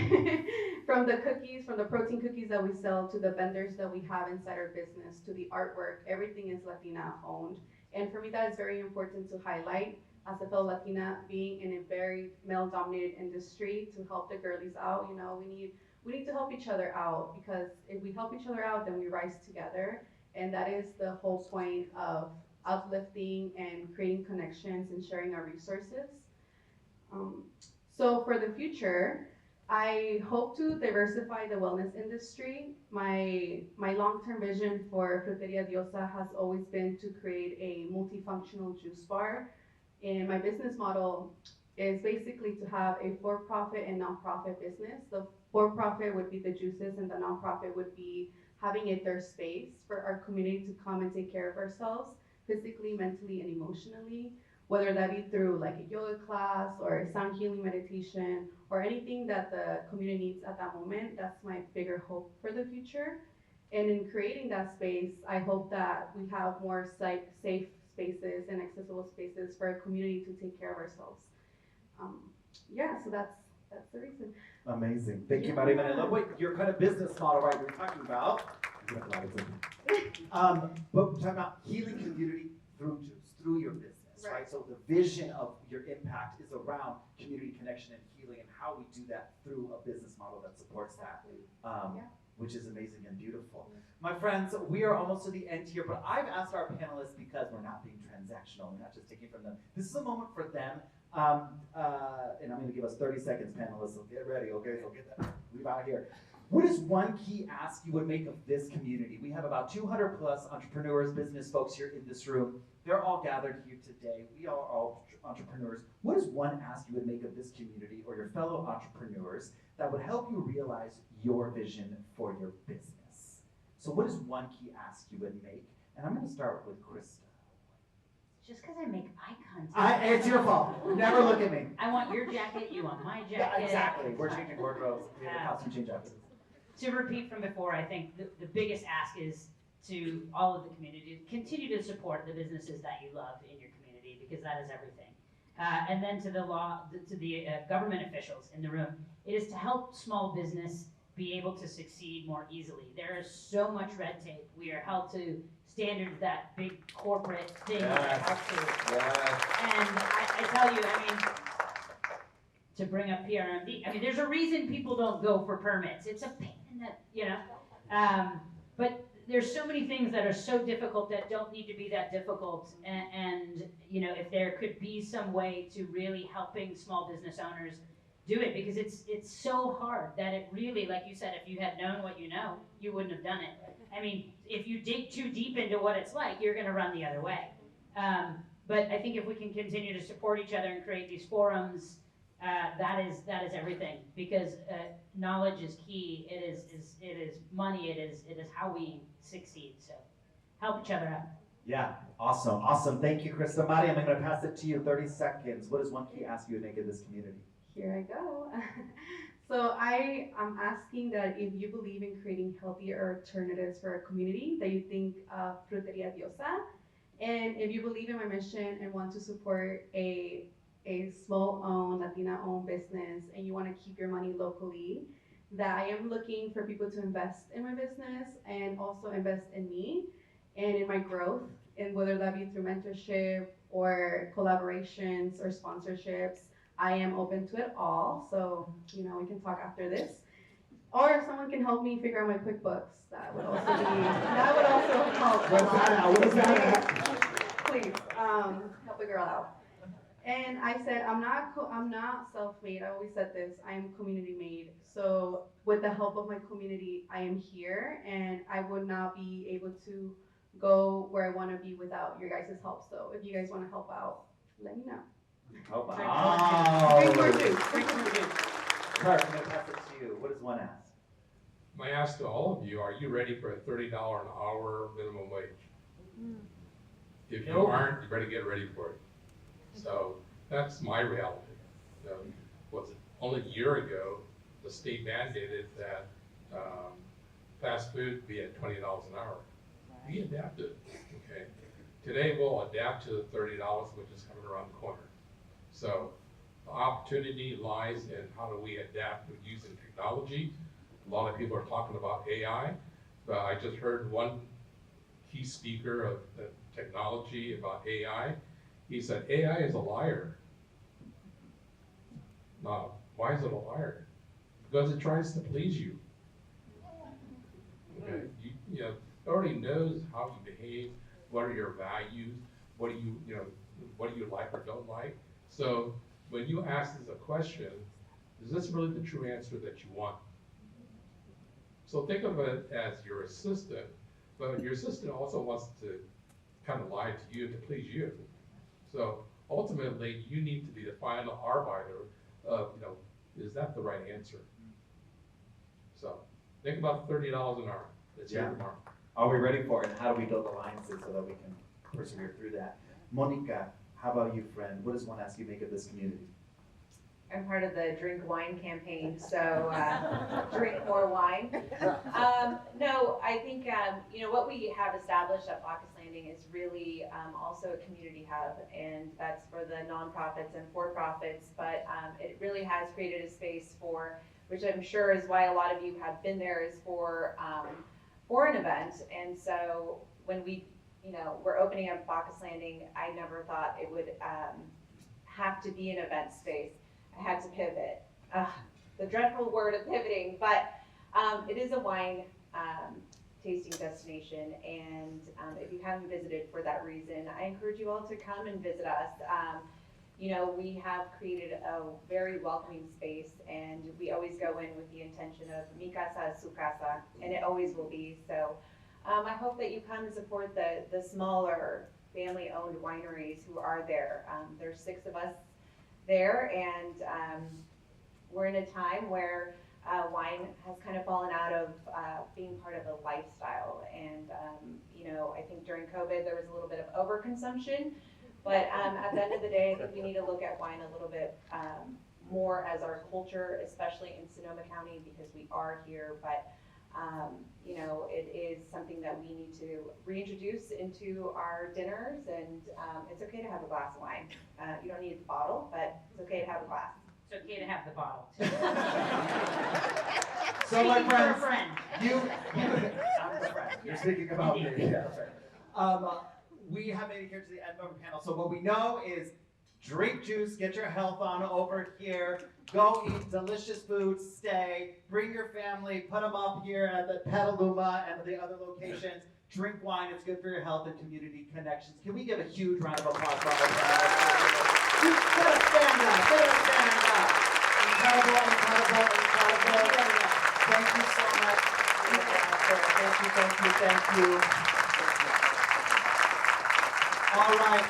from the protein cookies that we sell to the vendors that we have inside our business to the artwork, everything is Latina-owned. And for me, that is very important to highlight as a fellow Latina, being in a very male-dominated industry, to help the girlies out. You know, we need to help each other out, because if we help each other out, then we rise together. And that is the whole point of uplifting and creating connections and sharing our resources. So for the future, I hope to diversify the wellness industry. My long-term vision for Fruteria Diosa has always been to create a multifunctional juice bar. And my business model is basically to have a for-profit and nonprofit business. The for-profit would be the juices, and the nonprofit would be having a thirst space for our community to come and take care of ourselves physically, mentally, and emotionally, whether that be through like a yoga class or a sound healing meditation or anything that the community needs at that moment. That's my bigger hope for the future. And in creating that space, I hope that we have more safe spaces and accessible spaces for our community to take care of ourselves. So that's the reason. Amazing. Thank you, Mariam. And I love what your kind of business model, right, you're talking about. But we're talking about healing community through juice, through your business, right? So the vision of your impact is around community connection and healing, and how we do that through a business model that supports that, which is amazing and beautiful. My friends, we are almost to the end here, but I've asked our panelists, because we're not being transactional, we're not just taking from them. This is a moment for them. And I'm going to give us 30 seconds, panelists, so get ready, okay? So get that, leave out here. What is one key ask you would make of this community? We have about 200 plus entrepreneurs, business folks here in this room. They're all gathered here today. We are all entrepreneurs. What is one ask you would make of this community or your fellow entrepreneurs that would help you realize your vision for your business? So what is one key ask you would make? And I'm going to start with Crista. Just because I make eye contact. It's your fault. Never look at me. I want your jacket, you want my jacket. Yeah, exactly. We're changing wardrobes. We have a costume change after this. To repeat from before, I think the biggest ask is to all of the community, continue to support the businesses that you love in your community, because that is everything. And then to the government officials in the room, it is to help small business be able to succeed more easily. There is so much red tape. We are held to standards that big corporate things are held to. And I tell you, I mean, to bring up PRMD, I mean, there's a reason people don't go for permits. It's a pain in the, but there's so many things that are so difficult that don't need to be that difficult. And if there could be some way to really helping small business owners do it, because it's so hard that it really, like you said, if you had known what you know, you wouldn't have done it. I mean, if you dig too deep into what it's like, you're going to run the other way. But I think if we can continue to support each other and create these forums, that is everything, because knowledge is key. It is money. It is how we succeed. So help each other out. Yeah, awesome. Thank you, Crista. Mariam, I'm going to pass it to you. 30 seconds. What is one key ask you to make in this community? Here I go. So I am asking that if you believe in creating healthier alternatives for our community, that you think of Fruteria Diosa. And if you believe in my mission and want to support a small-owned, Latina-owned business, and you want to keep your money locally, that I am looking for people to invest in my business and also invest in me and in my growth, and whether that be through mentorship or collaborations or sponsorships. I am open to it all, so we can talk after this. Or if someone can help me figure out my QuickBooks, that would also help. What is that? Please, help a girl out. And I said, I'm not self-made. I always said this. I am community-made. So with the help of my community, I am here, and I would not be able to go where I want to be without your guys' help. So if you guys want to help out, let me know. Oh, wow. Drink more juice. Kirk, I'm going to pass it to you. What is one ask? My ask to all of you, are you ready for a $30 an hour minimum wage? If you aren't, you better get ready for it. So that's my reality. Was it only a year ago, the state mandated that fast food be at $20 an hour. We adapted, okay? Today we'll adapt to the $30, which is coming around the corner. So the opportunity lies in how do we adapt with using technology. A lot of people are talking about AI, but I just heard one key speaker of the technology about AI. He said, AI is a liar. Now, why is it a liar? Because it tries to please you. Okay, you know, it already knows how you behave, what are your values, what do you like or don't like. So when you ask this a question, is this really the true answer that you want? So think of it as your assistant, but your assistant also wants to kind of lie to you to please you. So ultimately, you need to be the final arbiter of, is that the right answer? So think about $30 an hour. That's here tomorrow. Are we ready for it? And how do we build alliances so that we can persevere through that? Monica, how about you, friend? What does one ask you make of this community? I'm part of the drink wine campaign, so drink more wine. No, I think what we have established at Bacchus Landing is really also a community hub, and that's for the nonprofits and for-profits. But it really has created a space for, which I'm sure is why a lot of you have been there, is for an event. And so when we're opening up Bacchus Landing, I never thought it would have to be an event space. I had to pivot. The dreadful word of pivoting, but it is a wine tasting destination, and if you haven't visited for that reason, I encourage you all to come and visit us. We have created a very welcoming space, and we always go in with the intention of mi casa es su casa, and it always will be. So I hope that you come and support the smaller family-owned wineries who are there. There's 6 of us there, and we're in a time where wine has kind of fallen out of being part of a lifestyle. And I think during COVID there was a little bit of overconsumption, but at the end of the day, I think we need to look at wine a little bit more as our culture, especially in Sonoma County, because we are here. But it is something that we need to reintroduce into our dinners, and it's okay to have a glass of wine. You don't need a bottle, but it's okay to have a glass. It's okay to have the bottle. So my Speaking for a friends, friend. I'm the friend. You're speaking about me. Yeah. We have made it here to the end of our panel. So what we know is drink juice, get your health on over here, go eat delicious food, stay, bring your family, put them up here at the Petaluma and the other locations. Drink wine, it's good for your health and community connections. Can we give a huge round of applause for our panelists? Let us stand up, let us stand up. Incredible. Thank you so much. Thank you. All right.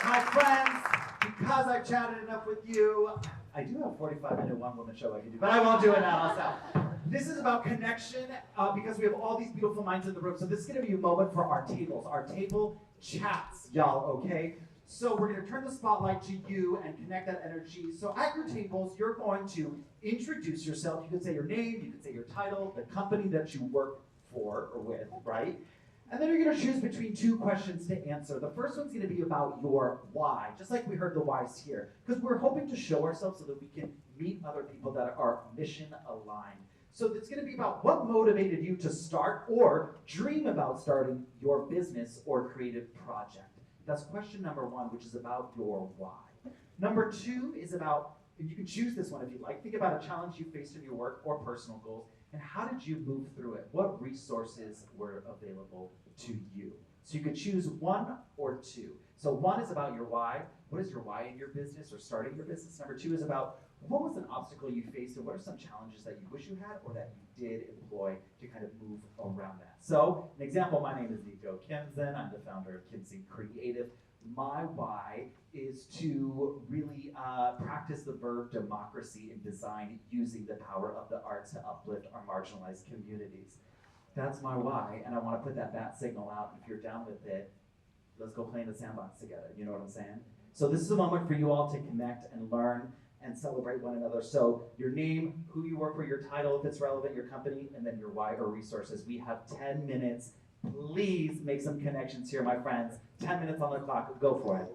My friends, because I've chatted enough with you, I do have a 45-minute one-woman show I can do, but I won't do it now. So, this is about connection because we have all these beautiful minds in the room. So this is going to be a moment for our tables, our table chats, y'all, okay? So we're going to turn the spotlight to you and connect that energy. So at your tables, you're going to introduce yourself. You can say your name, you can say your title, the company that you work for or with, right? And then you're going to choose between two questions to answer. The first one's going to be about your why, just like we heard the whys here, because we're hoping to show ourselves so that we can meet other people that are mission aligned. So it's going to be about what motivated you to start or dream about starting your business or creative project. That's question number one, which is about your why. Number two is about, and you can choose this one if you like, think about a challenge you faced in your work or personal goals, and how did you move through it? What resources were available to you? So you could choose one or two. So one is about your why. What is your why in your business or starting your business? Number two is about what was an obstacle you faced and what are some challenges that you wish you had or that you did employ to kind of move around that? So an example, my name is Nico Kimson. I'm the founder of Kimson Creative. My why is to really practice the verb democracy in design using the power of the arts to uplift our marginalized communities. That's my why, and I want to put that bat signal out. If you're down with it, let's go play in the sandbox together. You know what I'm saying? So this is a moment for you all to connect and learn and celebrate one another. So your name, who you work for, your title, if it's relevant, your company, and then your why or resources. We have 10 minutes. Please make some connections here, my friends. 10 minutes on the clock. Go for it.